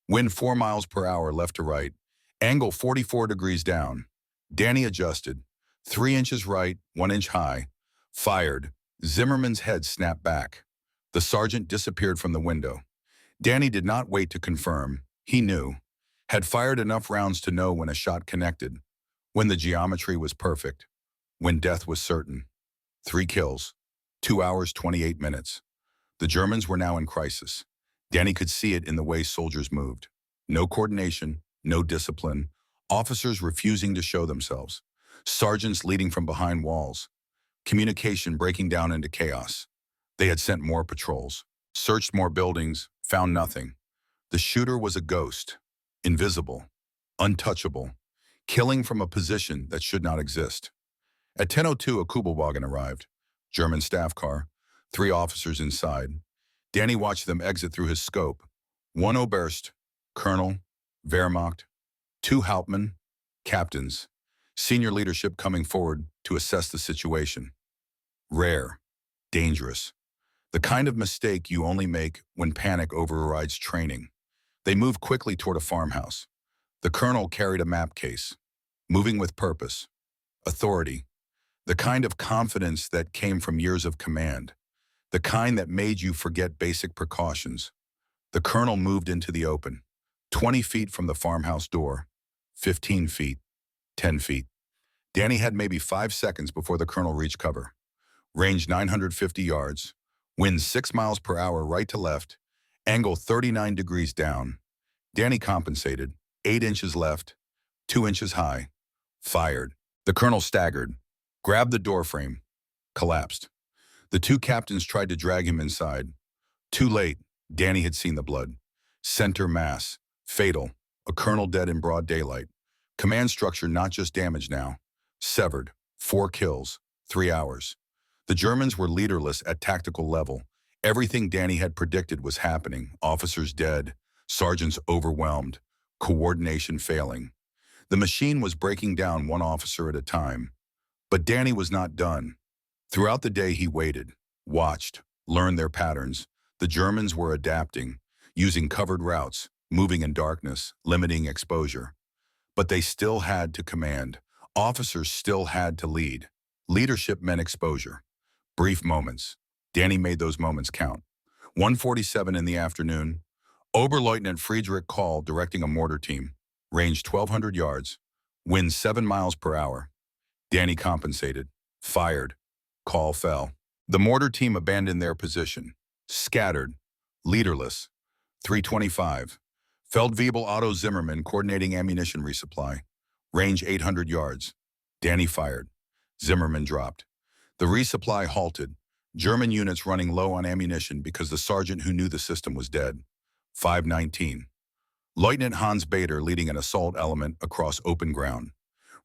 Wind 4 miles per hour left to right. Angle 44 degrees down. Danny adjusted. 3 inches right, 1 inch high. Fired. Zimmerman's head snapped back. The sergeant disappeared from the window. Danny did not wait to confirm. He knew. Had fired enough rounds to know when a shot connected. When the geometry was perfect. When death was certain. 3 kills. 2 hours, 28 minutes. The Germans were now in crisis. Danny could see it in the way soldiers moved. No coordination, no discipline. Officers refusing to show themselves. Sergeants leading from behind walls. Communication breaking down into chaos. They had sent more patrols, searched more buildings, found nothing. The shooter was a ghost, invisible, untouchable, killing from a position that should not exist. At 10:02, a Kubelwagen arrived. German staff car, 3 officers inside. Danny watched them exit through his scope. 1 Oberst, Colonel, Wehrmacht, 2 Hauptmann, captains. Senior leadership coming forward to assess the situation. Rare, dangerous. The kind of mistake you only make when panic overrides training. They moved quickly toward a farmhouse. The colonel carried a map case, moving with purpose, authority, the kind of confidence that came from years of command, the kind that made you forget basic precautions. The colonel moved into the open, 20 feet from the farmhouse door, 15 feet, 10 feet. Danny had maybe 5 seconds before the colonel reached cover. Range 950 yards, wind 6 miles per hour right to left, angle 39 degrees down. Danny compensated, 8 inches left, 2 inches high, fired. The colonel staggered, grabbed the doorframe, collapsed. The 2 captains tried to drag him inside. Too late, Danny had seen the blood. Center mass, fatal, a colonel dead in broad daylight. Command structure not just damaged now, severed, 4 kills, 3 hours. The Germans were leaderless at tactical level. Everything Danny had predicted was happening. Officers dead, sergeants overwhelmed, coordination failing. The machine was breaking down 1 officer at a time. But Danny was not done. Throughout the day he waited, watched, learned their patterns. The Germans were adapting, using covered routes, moving in darkness, limiting exposure. But they still had to command. Officers still had to lead. Leadership meant exposure. Brief moments. Danny made those moments count. 1:47 in the afternoon, Oberleutnant Friedrich Kahl directing a mortar team. Range 1,200 yards. Wind 7 miles per hour. Danny compensated. Fired. Kahl fell. The mortar team abandoned their position. Scattered. Leaderless. 3:25. Feldwebel Otto Zimmermann coordinating ammunition resupply. Range 800 yards. Danny fired. Zimmermann dropped. The resupply halted. German units running low on ammunition because the sergeant who knew the system was dead. 5:19. Lieutenant Hans Bader leading an assault element across open ground.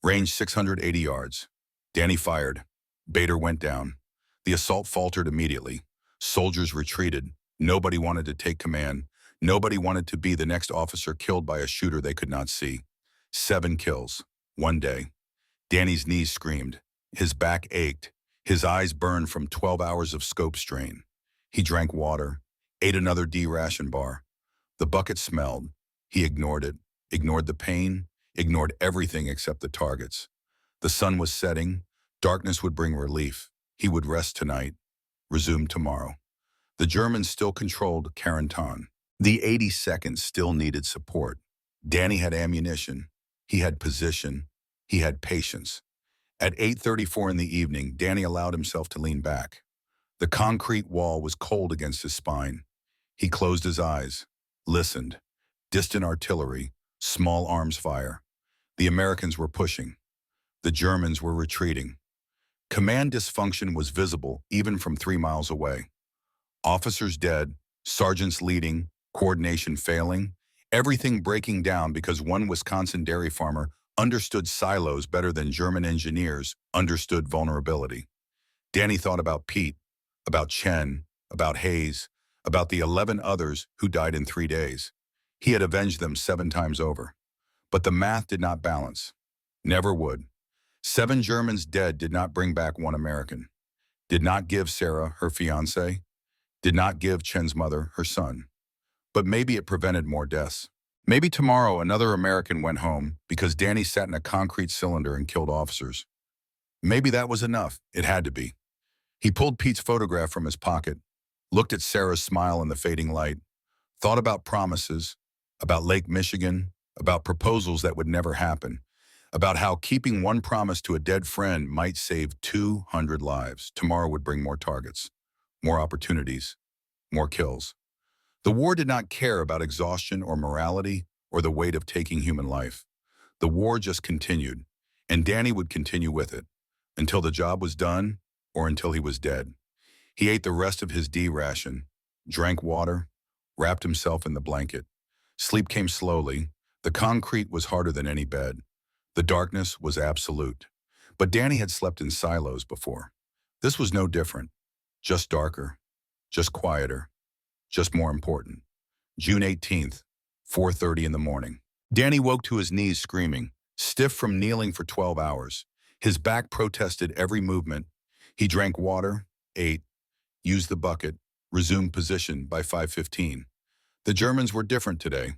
Range 680 yards. Danny fired. Bader went down. The assault faltered immediately. Soldiers retreated. Nobody wanted to take command. Nobody wanted to be the next officer killed by a shooter they could not see. 7 kills. 1 day. Danny's knees screamed. His back ached. His eyes burned from 12 hours of scope strain. He drank water, ate another D-ration bar. The bucket smelled. He ignored it, ignored the pain, ignored everything except the targets. The sun was setting. Darkness would bring relief. He would rest tonight, resume tomorrow. The Germans still controlled Carentan. The 82nd still needed support. Danny had ammunition. He had position. He had patience. At 8:34 in the evening, Danny allowed himself to lean back. The concrete wall was cold against his spine. He closed his eyes, listened. Distant artillery, small arms fire. The Americans were pushing. The Germans were retreating. Command dysfunction was visible even from 3 miles away. Officers dead, sergeants leading, coordination failing, everything breaking down because one Wisconsin dairy farmer understood silos better than German engineers understood vulnerability. Danny thought about Pete, about Chen, about Hayes, about the 11 others who died in 3 days. He had avenged them 7 times over. But the math did not balance. Never would. 7 Germans dead did not bring back 1 American. Did not give Sarah her fiancé. Did not give Chen's mother her son. But maybe it prevented more deaths. Maybe tomorrow another American went home because Danny sat in a concrete cylinder and killed officers. Maybe that was enough. It had to be. He pulled Pete's photograph from his pocket, looked at Sarah's smile in the fading light, thought about promises, about Lake Michigan, about proposals that would never happen, about how keeping one promise to a dead friend might save 200 lives. Tomorrow would bring more targets, more opportunities, more kills. The war did not care about exhaustion or morality or the weight of taking human life. The war just continued, and Danny would continue with it, until the job was done or until he was dead. He ate the rest of his D ration, drank water, wrapped himself in the blanket. Sleep came slowly. The concrete was harder than any bed. The darkness was absolute. But Danny had slept in silos before. This was no different. Just darker. Just quieter. Just more important. June 18th, 4:30 in the morning. Danny woke to his knees screaming, stiff from kneeling for 12 hours. His back protested every movement. He drank water, ate, used the bucket, resumed position by 5:15. The Germans were different today.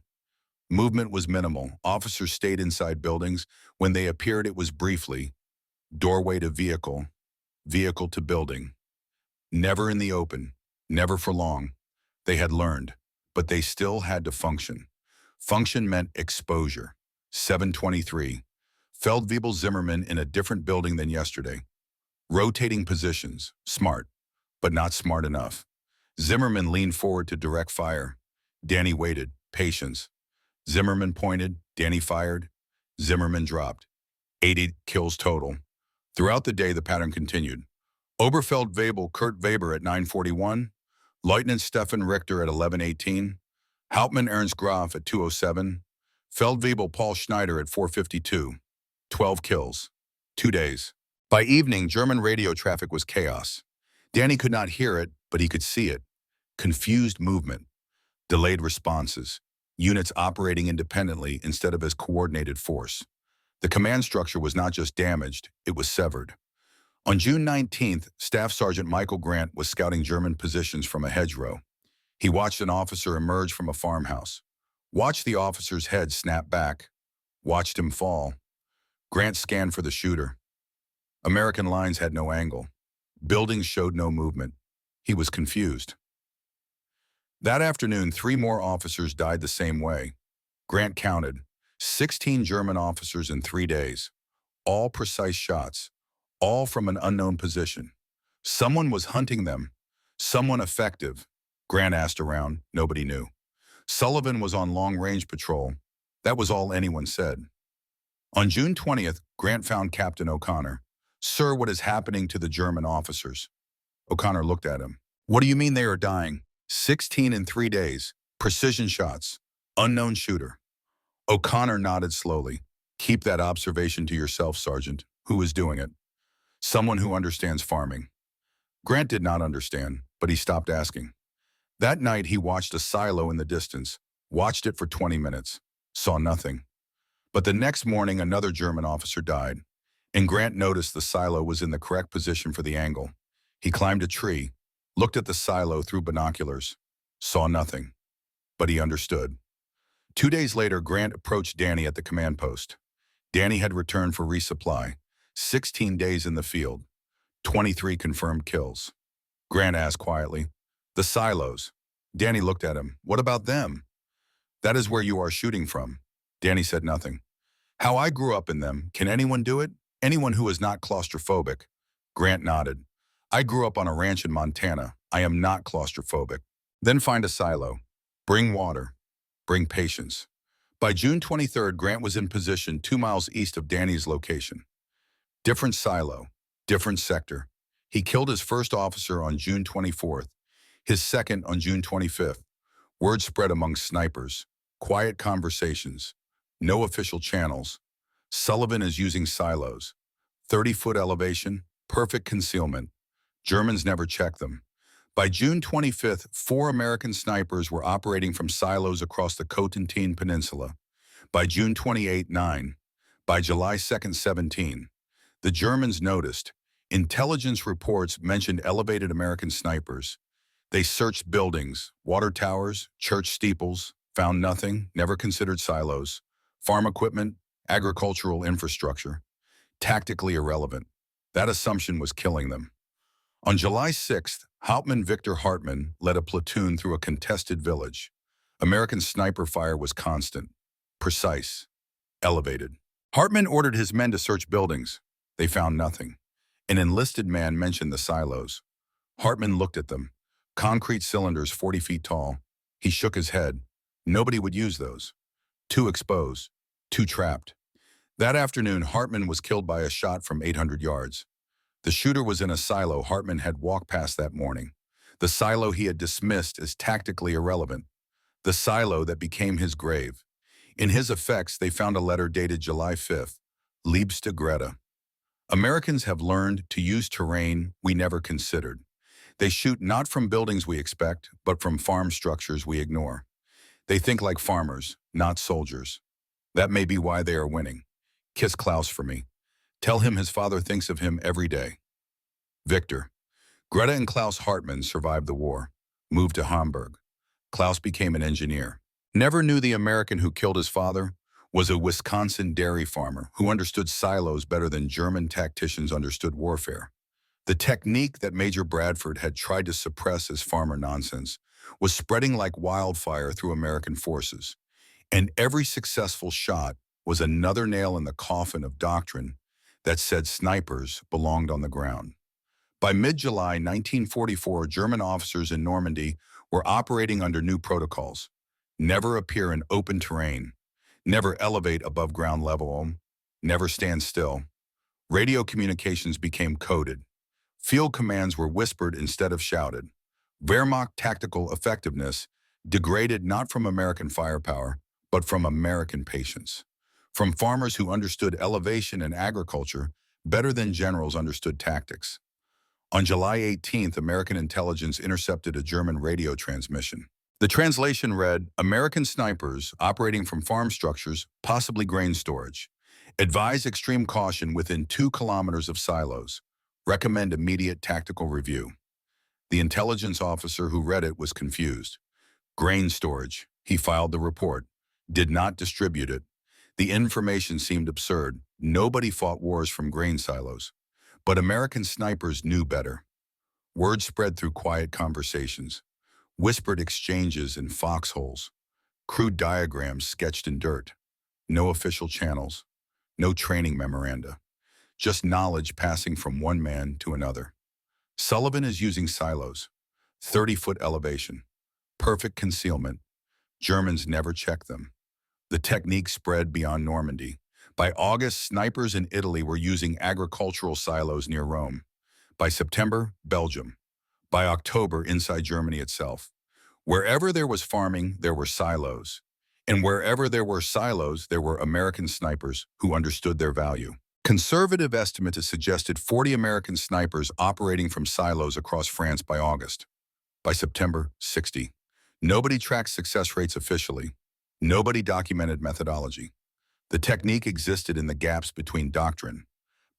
Movement was minimal. Officers stayed inside buildings. When they appeared, it was briefly. Doorway to vehicle, vehicle to building. Never in the open, never for long. They had learned, but they still had to function. Function meant exposure. 7:23. Feldwebel Zimmerman in a different building than yesterday. Rotating positions, smart, but not smart enough. Zimmerman leaned forward to direct fire. Danny waited, patience. Zimmerman pointed, Danny fired. Zimmerman dropped. 80 kills total. Throughout the day, the pattern continued. Oberfeldwebel Kurt Weber at 9:41. Lieutenant Stefan Richter at 11:18. Hauptmann Ernst Graf at 2:07. Feldwebel Paul Schneider at 4:52. 12 kills. 2 days. By evening, German radio traffic was chaos. Danny could not hear it, but he could see it. Confused movement. Delayed responses. Units operating independently instead of as coordinated force. The command structure was not just damaged, it was severed. On June 19th, Staff Sergeant Michael Grant was scouting German positions from a hedgerow. He watched an officer emerge from a farmhouse. Watched the officer's head snap back. Watched him fall. Grant scanned for the shooter. American lines had no angle. Buildings showed no movement. He was confused. That afternoon, 3 more officers died the same way. Grant counted. 16 German officers in 3 days. All precise shots. All from an unknown position. Someone was hunting them. Someone effective. Grant asked around. Nobody knew. Sullivan was on long-range patrol. That was all anyone said. On June 20th, Grant found Captain O'Connor. Sir, what is happening to the German officers? O'Connor looked at him. What do you mean they are dying? 16 in 3 days. Precision shots. Unknown shooter. O'Connor nodded slowly. Keep that observation to yourself, Sergeant. Who is doing it? Someone who understands farming. Grant did not understand, but he stopped asking. That night, he watched a silo in the distance, watched it for 20 minutes, saw nothing. But the next morning, another German officer died, and Grant noticed the silo was in the correct position for the angle. He climbed a tree, looked at the silo through binoculars, saw nothing, but he understood. 2 days later, Grant approached Danny at the command post. Danny had returned for resupply. 16 days in the field, 23 confirmed kills. Grant asked quietly. The silos. Danny looked at him. What about them? That is where you are shooting from. Danny said nothing. How I grew up in them. Can anyone do it? Anyone who is not claustrophobic. Grant nodded. I grew up on a ranch in Montana. I am not claustrophobic. Then find a silo. Bring water. Bring patience. By June 23rd, Grant was in position 2 miles east of Danny's location. Different silo, different sector. He killed his first officer on June 24th, his second on June 25th. Word spread among snipers. Quiet conversations. No official channels. Sullivan is using silos. 30-foot elevation, perfect concealment. Germans never check them. By June 25th, 4 American snipers were operating from silos across the Cotentin Peninsula. By June 28, 9. By July 2nd, 17. The Germans noticed. Intelligence reports mentioned elevated American snipers. They searched buildings, water towers, church steeples, found nothing, never considered silos, farm equipment, agricultural infrastructure. Tactically irrelevant. That assumption was killing them. On July 6th, Hauptmann Victor Hartmann led a platoon through a contested village. American sniper fire was constant, precise, elevated. Hartmann ordered his men to search buildings. They found nothing. An enlisted man mentioned the silos. Hartmann looked at them. Concrete cylinders 40 feet tall. He shook his head. Nobody would use those. Too exposed. Too trapped. That afternoon, Hartmann was killed by a shot from 800 yards. The shooter was in a silo Hartmann had walked past that morning. The silo he had dismissed as tactically irrelevant. The silo that became his grave. In his effects, they found a letter dated July 5th. Liebste Greta. Americans have learned to use terrain we never considered. They shoot not from buildings we expect, but from farm structures we ignore. They think like farmers, not soldiers. That may be why they are winning. Kiss Klaus for me. Tell him his father thinks of him every day. Victor. Greta and Klaus Hartmann survived the war, moved to Hamburg. Klaus became an engineer. Never knew the American who killed his father was a Wisconsin dairy farmer who understood silos better than German tacticians understood warfare. The technique that Major Bradford had tried to suppress as farmer nonsense was spreading like wildfire through American forces, and every successful shot was another nail in the coffin of doctrine that said snipers belonged on the ground. By mid-July 1944, German officers in Normandy were operating under new protocols. Never appear in open terrain, never elevate above ground level, never stand still. Radio communications became coded. Field commands were whispered instead of shouted. Wehrmacht tactical effectiveness degraded not from American firepower, but from American patience. From farmers who understood elevation and agriculture better than generals understood tactics. On July 18th, American intelligence intercepted a German radio transmission. The translation read, American snipers operating from farm structures, possibly grain storage. Advise extreme caution within 2 kilometers of silos. Recommend immediate tactical review. The intelligence officer who read it was confused. Grain storage. He filed the report. Did not distribute it. The information seemed absurd. Nobody fought wars from grain silos. But American snipers knew better. Word spread through quiet conversations. Whispered exchanges in foxholes. Crude diagrams sketched in dirt. No official channels. No training memoranda. Just knowledge passing from one man to another. Sullivan is using silos. 30-foot elevation. Perfect concealment. Germans never check them. The technique spread beyond Normandy. By August, snipers in Italy were using agricultural silos near Rome. By September, Belgium. By October, inside Germany itself. Wherever there was farming, there were silos. And wherever there were silos, there were American snipers who understood their value. Conservative estimates suggested 40 American snipers operating from silos across France by August. By September, 60. Nobody tracked success rates officially. Nobody documented methodology. The technique existed in the gaps between doctrine.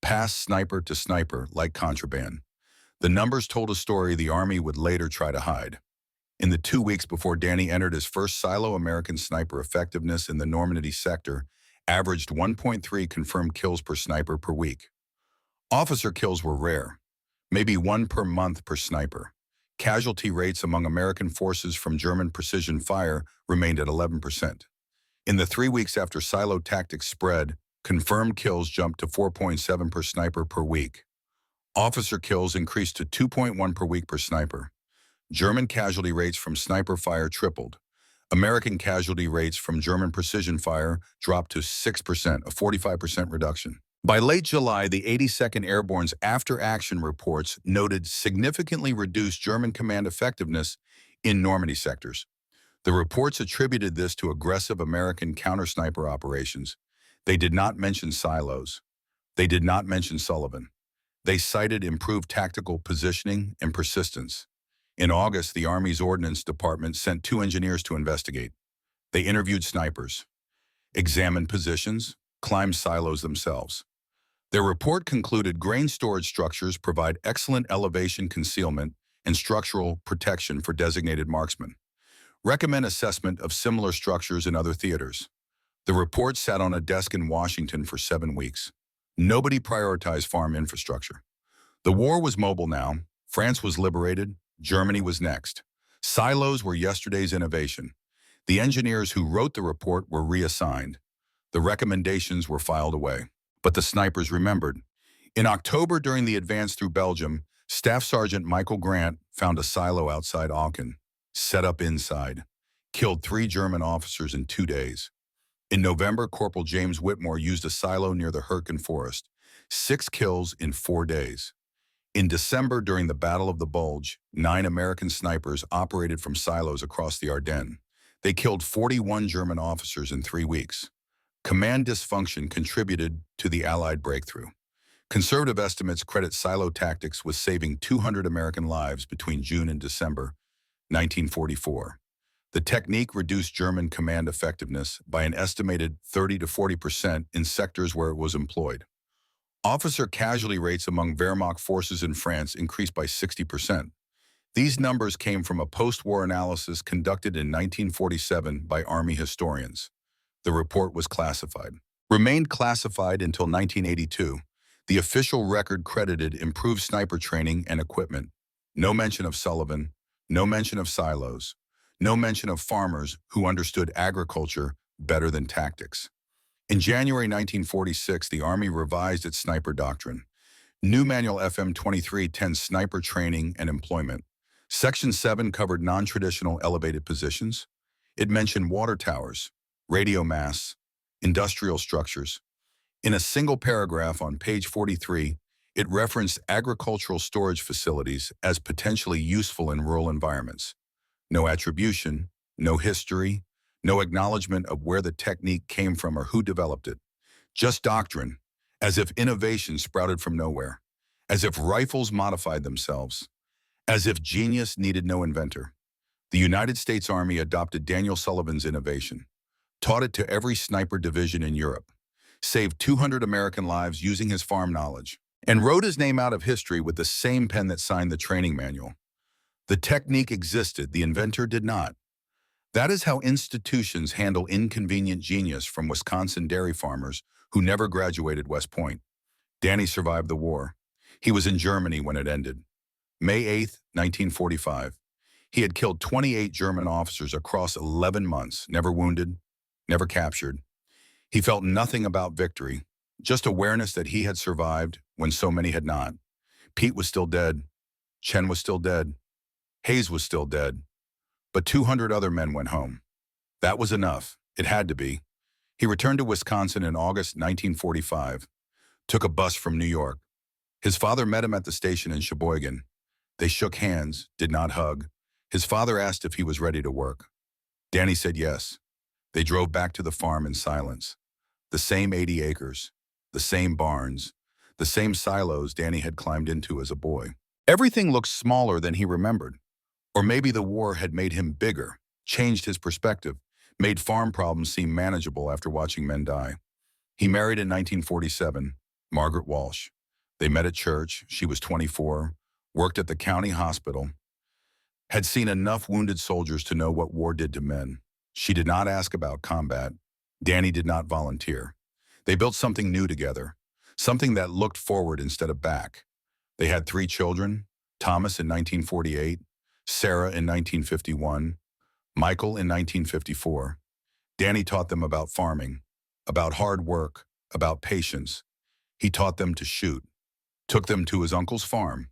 Passed sniper to sniper like contraband. The numbers told a story the Army would later try to hide. In the 2 weeks before Danny entered his first silo, American sniper effectiveness in the Normandy sector averaged 1.3 confirmed kills per sniper per week. Officer kills were rare, maybe one per month per sniper. Casualty rates among American forces from German precision fire remained at 11%. In the 3 weeks after silo tactics spread, confirmed kills jumped to 4.7 per sniper per week. Officer kills increased to 2.1 per week per sniper. German casualty rates from sniper fire tripled. American casualty rates from German precision fire dropped to 6%, a 45% reduction. By late July, the 82nd Airborne's after-action reports noted significantly reduced German command effectiveness in Normandy sectors. The reports attributed this to aggressive American counter-sniper operations. They did not mention silos. They did not mention Sullivan. They cited improved tactical positioning and persistence. In August, the Army's Ordnance Department sent 2 engineers to investigate. They interviewed snipers, examined positions, climbed silos themselves. Their report concluded grain storage structures provide excellent elevation concealment and structural protection for designated marksmen. Recommend assessment of similar structures in other theaters. The report sat on a desk in Washington for 7 weeks. Nobody prioritized farm infrastructure. The war was mobile now. France was liberated. Germany was next. Silos were yesterday's innovation. The engineers who wrote the report were reassigned. The recommendations were filed away. But the snipers remembered. In October, during the advance through Belgium, Staff Sergeant Michael Grant found a silo outside Aachen, set up inside, killed 3 German officers in 2 days. In November, Corporal James Whitmore used a silo near the Hürtgen Forest, 6 kills in 4 days. In December, during the Battle of the Bulge, 9 American snipers operated from silos across the Ardennes. They killed 41 German officers in 3 weeks. Command dysfunction contributed to the Allied breakthrough. Conservative estimates credit silo tactics with saving 200 American lives between June and December 1944. The technique reduced German command effectiveness by an estimated 30 to 40% in sectors where it was employed. Officer casualty rates among Wehrmacht forces in France increased by 60%. These numbers came from a post-war analysis conducted in 1947 by Army historians. The report was classified. Remained classified until 1982. The official record credited improved sniper training and equipment. No mention of Sullivan, no mention of silos, no mention of farmers who understood agriculture better than tactics. In January 1946, the Army revised its sniper doctrine. New Manual FM 2310 Sniper Training and Employment. Section 7 covered non-traditional elevated positions. It mentioned water towers, radio masts, industrial structures. In a single paragraph on page 43, it referenced agricultural storage facilities as potentially useful in rural environments. No attribution, no history, no acknowledgement of where the technique came from or who developed it. Just doctrine, as if innovation sprouted from nowhere, as if rifles modified themselves, as if genius needed no inventor. The United States Army adopted Daniel Sullivan's innovation, taught it to every sniper division in Europe, saved 200 American lives using his farm knowledge, and wrote his name out of history with the same pen that signed the training manual. The technique existed, the inventor did not. That is how institutions handle inconvenient genius from Wisconsin dairy farmers who never graduated West Point. Danny survived the war. He was in Germany when it ended. May 8, 1945. He had killed 28 German officers across 11 months, never wounded, never captured. He felt nothing about victory, just awareness that he had survived when so many had not. Pete was still dead. Chen was still dead. Hayes was still dead. But 200 other men went home. That was enough. It had to be. He returned to Wisconsin in August 1945, took a bus from New York. His father met him at the station in Sheboygan. They shook hands, did not hug. His father asked if he was ready to work. Danny said yes. They drove back to the farm in silence. The same 80 acres, the same barns, the same silos Danny had climbed into as a boy. Everything looked smaller than he remembered. Or maybe the war had made him bigger, changed his perspective, made farm problems seem manageable after watching men die. He married in 1947, Margaret Walsh. They met at church. She was 24, worked at the county hospital, had seen enough wounded soldiers to know what war did to men. She did not ask about combat. Danny did not volunteer. They built something new together, something that looked forward instead of back. They had 3 children, Thomas in 1948, Sarah in 1951, Michael in 1954. Danny taught them about farming, about hard work, about patience. He taught them to shoot, took them to his uncle's farm,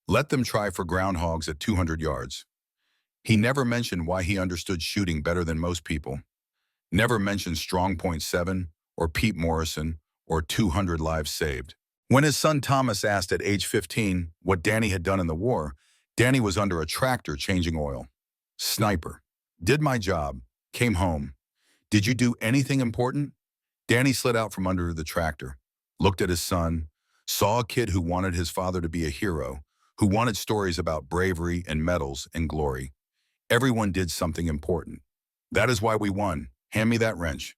let them try for groundhogs at 200 yards. He never mentioned why he understood shooting better than most people, never mentioned Strong Point 7 or Pete Morrison or 200 lives saved. When his son Thomas asked at age 15 what Danny had done in the war, Danny was under a tractor changing oil. Sniper. Did my job. Came home. Did you do anything important? Danny slid out from under the tractor, looked at his son, saw a kid who wanted his father to be a hero, who wanted stories about bravery and medals and glory. Everyone did something important. That is why we won. Hand me that wrench.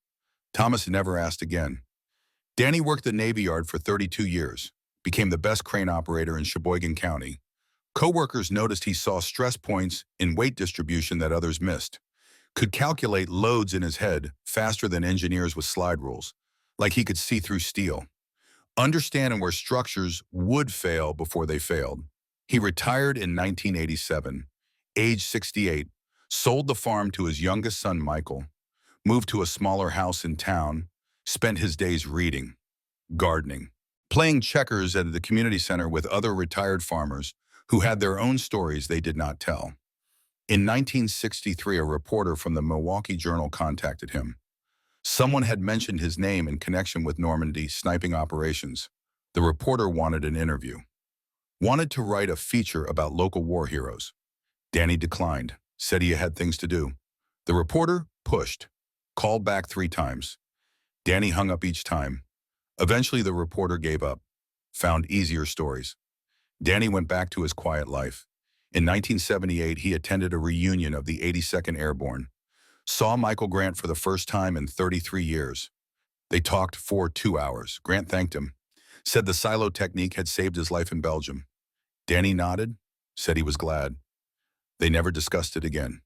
Thomas never asked again. Danny worked the Navy Yard for 32 years, became the best crane operator in Sheboygan County. Co-workers noticed he saw stress points in weight distribution that others missed, could calculate loads in his head faster than engineers with slide rules, like he could see through steel, understanding where structures would fail before they failed. He retired in 1987, age 68, sold the farm to his youngest son, Michael, moved to a smaller house in town, spent his days reading, gardening, playing checkers at the community center with other retired farmers who had their own stories they did not tell. In 1963, a reporter from the Milwaukee Journal contacted him. Someone had mentioned his name in connection with Normandy sniping operations. The reporter wanted an interview, wanted to write a feature about local war heroes. Danny declined, said he had things to do. The reporter pushed, called back 3 times. Danny hung up each time. Eventually, the reporter gave up, found easier stories. Danny went back to his quiet life. In 1978, he attended a reunion of the 82nd Airborne, saw Michael Grant for the first time in 33 years. They talked for 2 hours. Grant thanked him, said the silo technique had saved his life in Belgium. Danny nodded, said he was glad. They never discussed it again.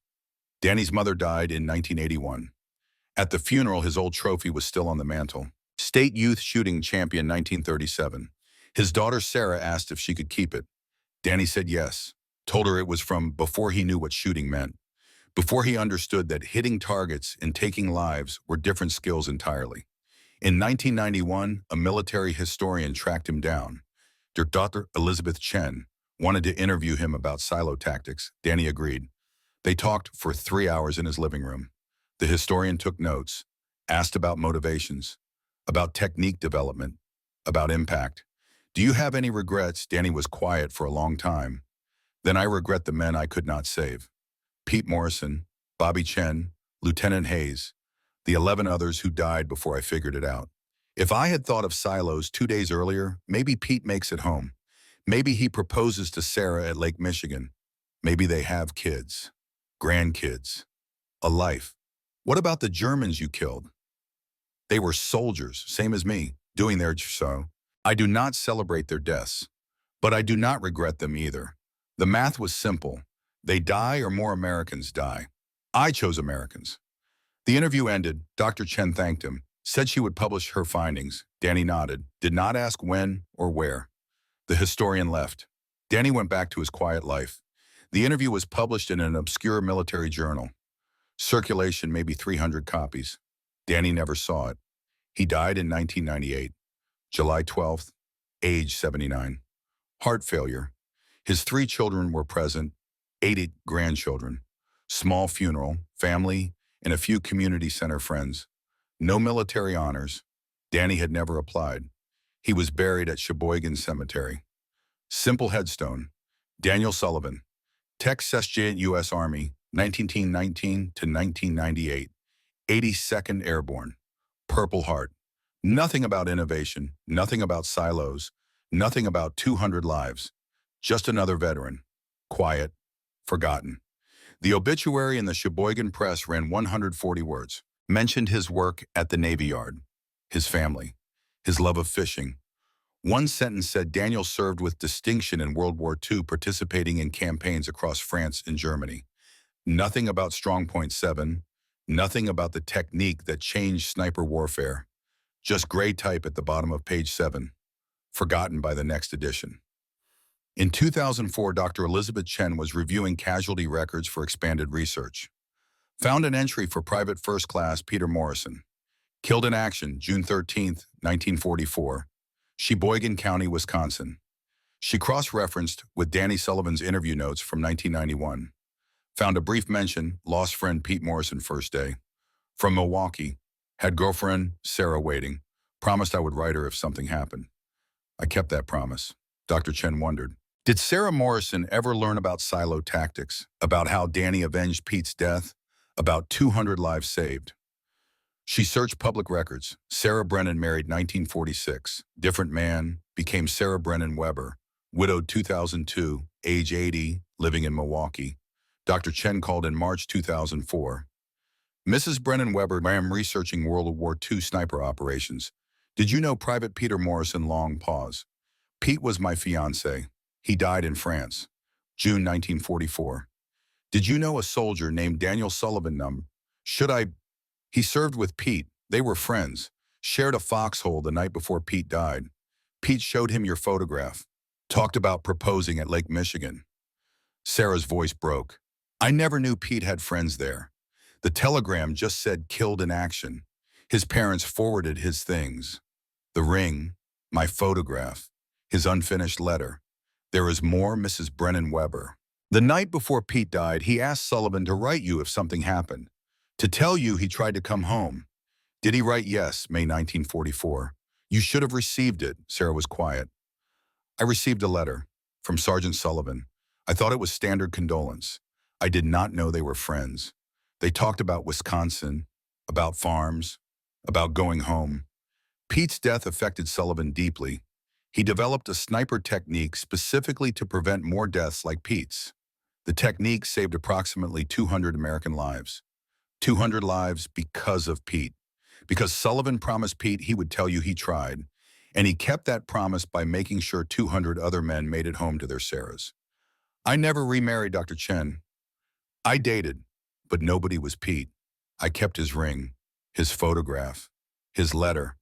Danny's mother died in 1981. At the funeral, his old trophy was still on the mantle. State Youth Shooting Champion 1937. His daughter Sarah asked if she could keep it. Danny said yes, told her it was from before he knew what shooting meant, before he understood that hitting targets and taking lives were different skills entirely. In 1991, a military historian tracked him down. Dr. Elizabeth Chen wanted to interview him about silo tactics. Danny agreed. They talked for 3 hours in his living room. The historian took notes, asked about motivations, about technique development, about impact. Do you have any regrets? Danny was quiet for a long time. Then I regret the men I could not save. Pete Morrison, Bobby Chen, Lieutenant Hayes, the 11 others who died before I figured it out. If I had thought of silos 2 days earlier, maybe Pete makes it home. Maybe he proposes to Sarah at Lake Michigan. Maybe they have kids, grandkids, a life. What about the Germans you killed? They were soldiers, same as me, doing their so. I do not celebrate their deaths, but I do not regret them either. The math was simple. They die or more Americans die. I chose Americans. The interview ended. Dr. Chen thanked him, said she would publish her findings. Danny nodded, did not ask when or where. The historian left. Danny went back to his quiet life. The interview was published in an obscure military journal. Circulation maybe 300 copies. Danny never saw it. He died in 1998, July 12th, age 79. Heart failure. His 3 children were present, 80 grandchildren. Small funeral, family, and a few community center friends. No military honors. Danny had never applied. He was buried at Sheboygan Cemetery. Simple headstone. Daniel Sullivan, Texas Sergeant U.S. Army, 1919 to 1998. 82nd Airborne. Purple Heart. Nothing about innovation, nothing about silos, nothing about 200 lives. Just another veteran. Quiet. Forgotten. The obituary in the Sheboygan Press ran 140 words. Mentioned his work at the Navy Yard, his family, his love of fishing. One sentence said Daniel served with distinction in World War II, participating in campaigns across France and Germany. Nothing about Strong Point 7, nothing about the technique that changed sniper warfare. Just gray type at the bottom of page 7, forgotten by the next edition. In 2004, Dr. Elizabeth Chen was reviewing casualty records for expanded research. Found an entry for Private First Class Peter Morrison. Killed in action, June 13, 1944. Sheboygan County, Wisconsin. She cross-referenced with Danny Sullivan's interview notes from 1991. Found a brief mention, lost friend Pete Morrison first day. From Milwaukee, had girlfriend Sarah waiting. Promised I would write her if something happened. I kept that promise. Dr. Chen wondered, did Sarah Morrison ever learn about silo tactics, about how Danny avenged Pete's death, about 200 lives saved? She searched public records. Sarah Brennan married 1946. Different man, became Sarah Brennan Weber. Widowed 2002, age 80, living in Milwaukee. Dr. Chen called in March 2004. Mrs. Brennan Weber, I am researching World War II sniper operations. Did you know Private Peter Morrison? Long pause. Pete was my fiancé. He died in France, June 1944. Did you know a soldier named Daniel Sullivan? He served with Pete. They were friends. Shared a foxhole the night before Pete died. Pete showed him your photograph. Talked about proposing at Lake Michigan. Sarah's voice broke. I never knew Pete had friends there. The telegram just said killed in action. His parents forwarded his things. The ring, my photograph, his unfinished letter. There is more, Mrs. Brennan Weber. The night before Pete died, he asked Sullivan to write you if something happened. To tell you he tried to come home. Did he write yes, May 1944? You should have received it. Sarah was quiet. I received a letter from Sergeant Sullivan. I thought it was standard condolence. I did not know they were friends. They talked about Wisconsin, about farms, about going home. Pete's death affected Sullivan deeply. He developed a sniper technique specifically to prevent more deaths like Pete's. The technique saved approximately 200 American lives. 200 lives because of Pete. Because Sullivan promised Pete he would tell you he tried, and he kept that promise by making sure 200 other men made it home to their Sarahs. I never remarried Dr. Chen. I dated, but nobody was Pete. I kept his ring, his photograph, his letter,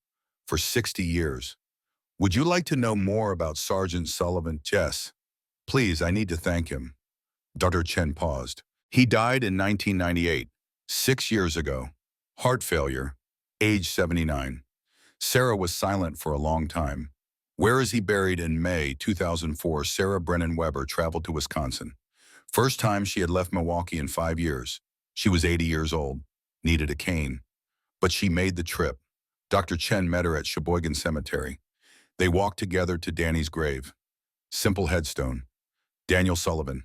for 60 years. Would you like to know more about Sergeant Sullivan? Yes. Please, I need to thank him. Dr. Chen paused. He died in 1998, 6 years ago. Heart failure, age 79. Sarah was silent for a long time. Where is he buried? In May 2004, Sarah Brennan Weber traveled to Wisconsin. First time she had left Milwaukee in 5 years. She was 80 years old, needed a cane. But she made the trip. Dr. Chen met her at Sheboygan Cemetery. They walked together to Danny's grave. Simple headstone. Daniel Sullivan,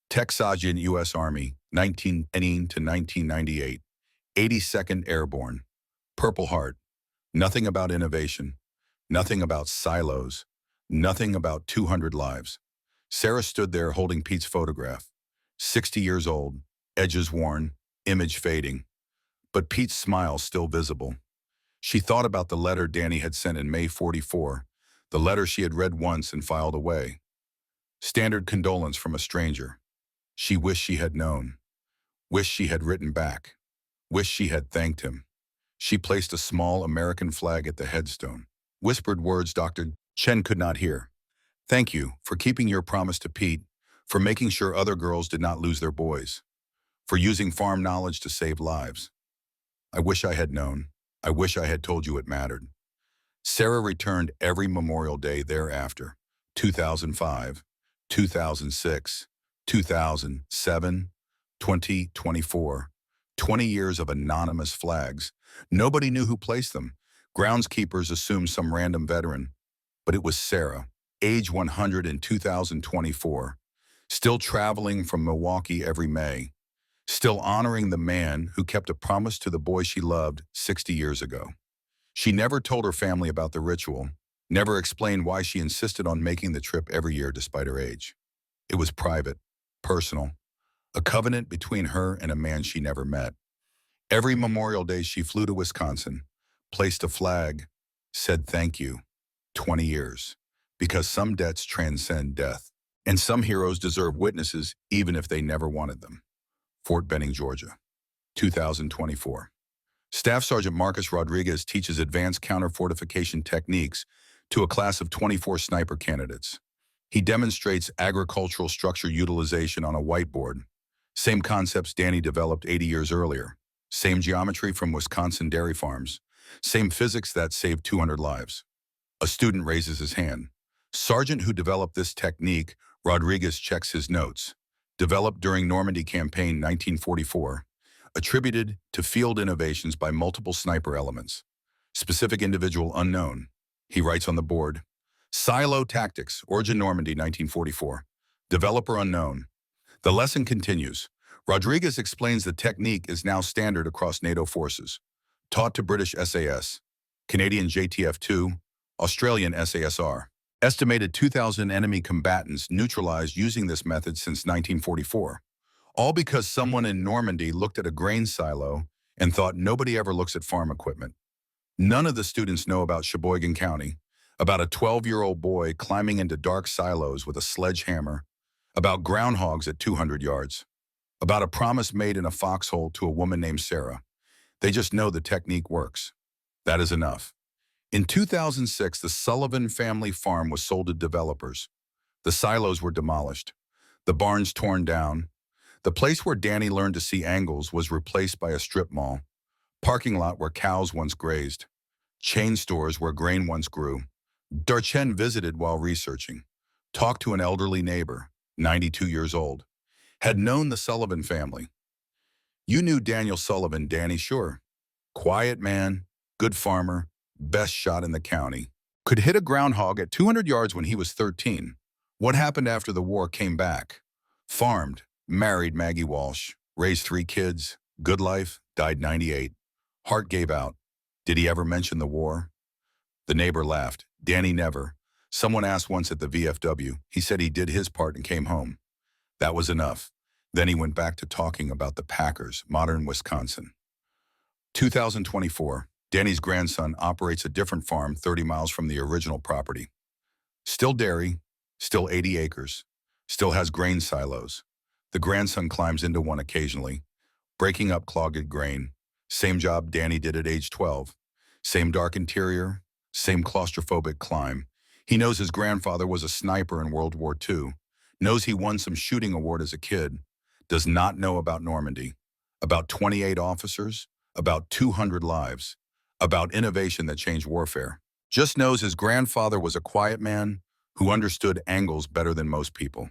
Tech Sergeant, U.S. Army, 1918 to 1998. 82nd Airborne. Purple Heart. Nothing about innovation. Nothing about silos. Nothing about 200 lives. Sarah stood there holding Pete's photograph. 60 years old, edges worn, image fading. But Pete's smile still visible. She thought about the letter Danny had sent in May 44, the letter she had read once and filed away. Standard condolence from a stranger. She wished she had known. Wished she had written back. Wished she had thanked him. She placed a small American flag at the headstone. Whispered words Dr. Chen could not hear. Thank you for keeping your promise to Pete, for making sure other girls did not lose their boys, for using farm knowledge to save lives. I wish I had known. I wish I had told you it mattered. Sarah returned every Memorial Day thereafter, 2005, 2006, 2007, 2024. 20 years of anonymous flags. Nobody knew who placed them. Groundskeepers assumed some random veteran. But it was Sarah, age 100 in 2024, still traveling from Milwaukee every May, still honoring the man who kept a promise to the boy she loved 60 years ago. She never told her family about the ritual, never explained why she insisted on making the trip every year despite her age. It was private, personal, a covenant between her and a man she never met. Every Memorial Day she flew to Wisconsin, placed a flag, said thank you, 20 years, because some debts transcend death, and some heroes deserve witnesses even if they never wanted them. Fort Benning, Georgia, 2024. Staff Sergeant Marcus Rodriguez teaches advanced counter-fortification techniques to a class of 24 sniper candidates. He demonstrates agricultural structure utilization on a whiteboard. Same concepts Danny developed 80 years earlier. Same geometry from Wisconsin dairy farms. Same physics that saved 200 lives. A student raises his hand. Sergeant who developed this technique, Rodriguez checks his notes. Developed during Normandy Campaign 1944. Attributed to field innovations by multiple sniper elements. Specific individual unknown. He writes on the board. Silo Tactics, Origin Normandy 1944. Developer unknown. The lesson continues. Rodriguez explains the technique is now standard across NATO forces. Taught to British SAS, Canadian JTF-2, Australian SASR. Estimated 2,000 enemy combatants neutralized using this method since 1944. All because someone in Normandy looked at a grain silo and thought nobody ever looks at farm equipment. None of the students know about Sheboygan County, about a 12-year-old boy climbing into dark silos with a sledgehammer, about groundhogs at 200 yards, about a promise made in a foxhole to a woman named Sarah. They just know the technique works. That is enough. In 2006, the Sullivan family farm was sold to developers. The silos were demolished, the barns torn down. The place where Danny learned to see angles was replaced by a strip mall, parking lot where cows once grazed, chain stores where grain once grew. Darchen visited while researching, talked to an elderly neighbor, 92 years old, had known the Sullivan family. You knew Daniel Sullivan, Danny, sure. Quiet man, good farmer, best shot in the county. Could hit a groundhog at 200 yards when he was 13. What happened after the war came back? Farmed, married Maggie Walsh, raised 3 kids, good life, died 98. Heart gave out. Did he ever mention the war? The neighbor laughed. Danny never. Someone asked once at the VFW. He said he did his part and came home. That was enough. Then he went back to talking about the Packers, modern Wisconsin. 2024. Danny's grandson operates a different farm 30 miles from the original property. Still dairy, still 80 acres, still has grain silos. The grandson climbs into one occasionally, breaking up clogged grain. Same job Danny did at age 12. Same dark interior, same claustrophobic climb. He knows his grandfather was a sniper in World War II, knows he won some shooting award as a kid, does not know about Normandy, about 28 officers, about 200 lives, about innovation that changed warfare. Just knows his grandfather was a quiet man who understood angles better than most people.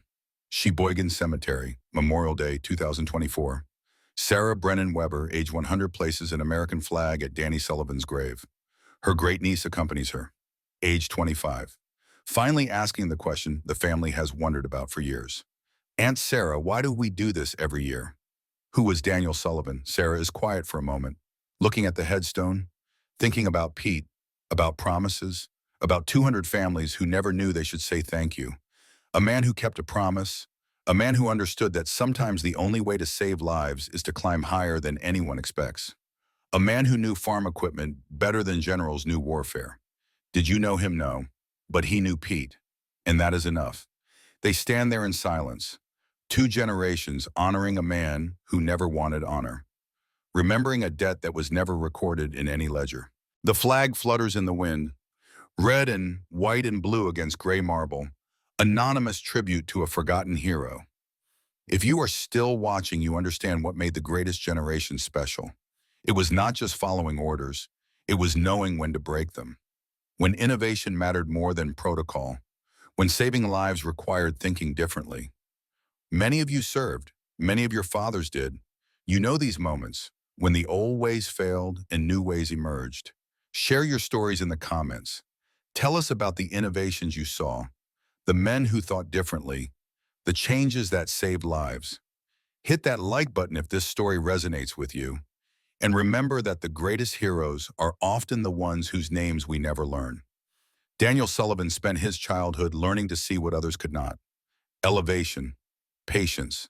Sheboygan Cemetery, Memorial Day 2024. Sarah Brennan Weber, age 100, places an American flag at Danny Sullivan's grave. Her great-niece accompanies her, age 25. Finally asking the question the family has wondered about for years. Aunt Sarah, why do we do this every year? Who was Daniel Sullivan? Sarah is quiet for a moment, looking at the headstone, thinking about Pete, about promises, about 200 families who never knew they should say thank you. A man who kept a promise, a man who understood that sometimes the only way to save lives is to climb higher than anyone expects. A man who knew farm equipment better than generals knew warfare. Did you know him? No. But he knew Pete, and that is enough. They stand there in silence, 2 generations honoring a man who never wanted honor, remembering a debt that was never recorded in any ledger. The flag flutters in the wind, red and white and blue against gray marble, anonymous tribute to a forgotten hero. If you are still watching, you understand what made the greatest generation special. It was not just following orders, it was knowing when to break them. When innovation mattered more than protocol, when saving lives required thinking differently. Many of you served, many of your fathers did. You know these moments, when the old ways failed and new ways emerged. Share your stories in the comments. Tell us about the innovations you saw, the men who thought differently, the changes that saved lives. Hit that like button if this story resonates with you. And remember that the greatest heroes are often the ones whose names we never learn. Daniel Sullivan spent his childhood learning to see what others could not. Elevation, patience,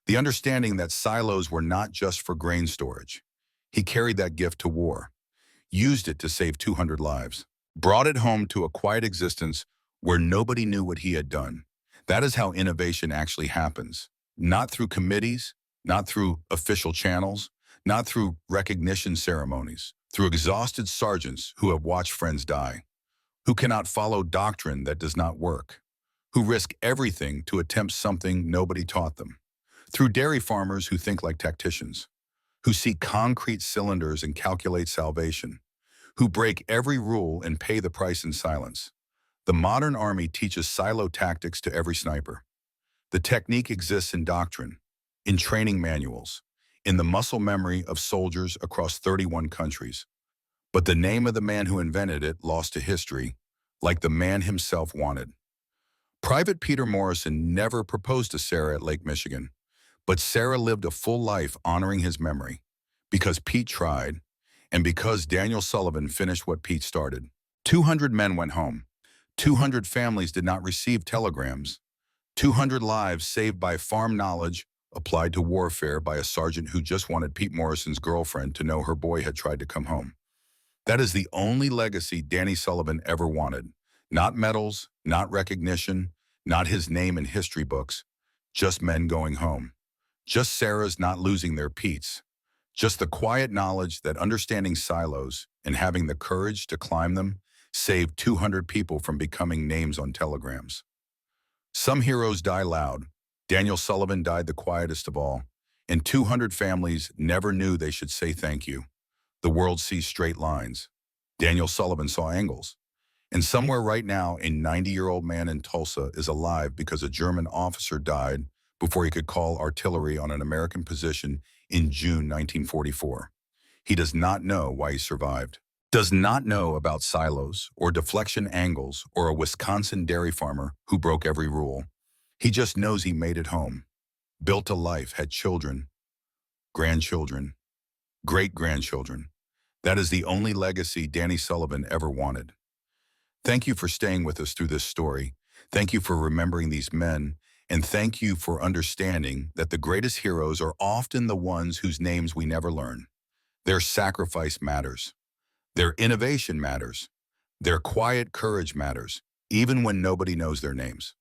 the understanding that silos were not just for grain storage. He carried that gift to war, used it to save 200 lives, brought it home to a quiet existence where nobody knew what he had done. That is how innovation actually happens. Not through committees, not through official channels, not through recognition ceremonies, through exhausted sergeants who have watched friends die, who cannot follow doctrine that does not work, who risk everything to attempt something nobody taught them, through dairy farmers who think like tacticians, who see concrete cylinders and calculate salvation, who break every rule and pay the price in silence. The modern army teaches silo tactics to every sniper. The technique exists in doctrine, in training manuals, in the muscle memory of soldiers across 31 countries. But the name of the man who invented it lost to history, like the man himself wanted. Private Peter Morrison never proposed to Sarah at Lake Michigan, but Sarah lived a full life honoring his memory, because Pete tried, and because Daniel Sullivan finished what Pete started. 200 men went home. 200 families did not receive telegrams. 200 lives saved by farm knowledge applied to warfare by a sergeant who just wanted Pete Morrison's girlfriend to know her boy had tried to come home. That is the only legacy Danny Sullivan ever wanted. Not medals, not recognition, not his name in history books, just men going home. Just Sarah's not losing their Petes. Just the quiet knowledge that understanding silos and having the courage to climb them saved 200 people from becoming names on telegrams. Some heroes die loud. Daniel Sullivan died the quietest of all, and 200 families never knew they should say thank you. The world sees straight lines. Daniel Sullivan saw angles. And somewhere right now, a 90-year-old man in Tulsa is alive because a German officer died before he could call artillery on an American position in June 1944. He does not know why he survived. Does not know about silos or deflection angles or a Wisconsin dairy farmer who broke every rule. He just knows he made it home, built a life, had children, grandchildren, great-grandchildren. That is the only legacy Danny Sullivan ever wanted. Thank you for staying with us through this story. Thank you for remembering these men, and thank you for understanding that the greatest heroes are often the ones whose names we never learn. Their sacrifice matters. Their innovation matters. Their quiet courage matters, even when nobody knows their names.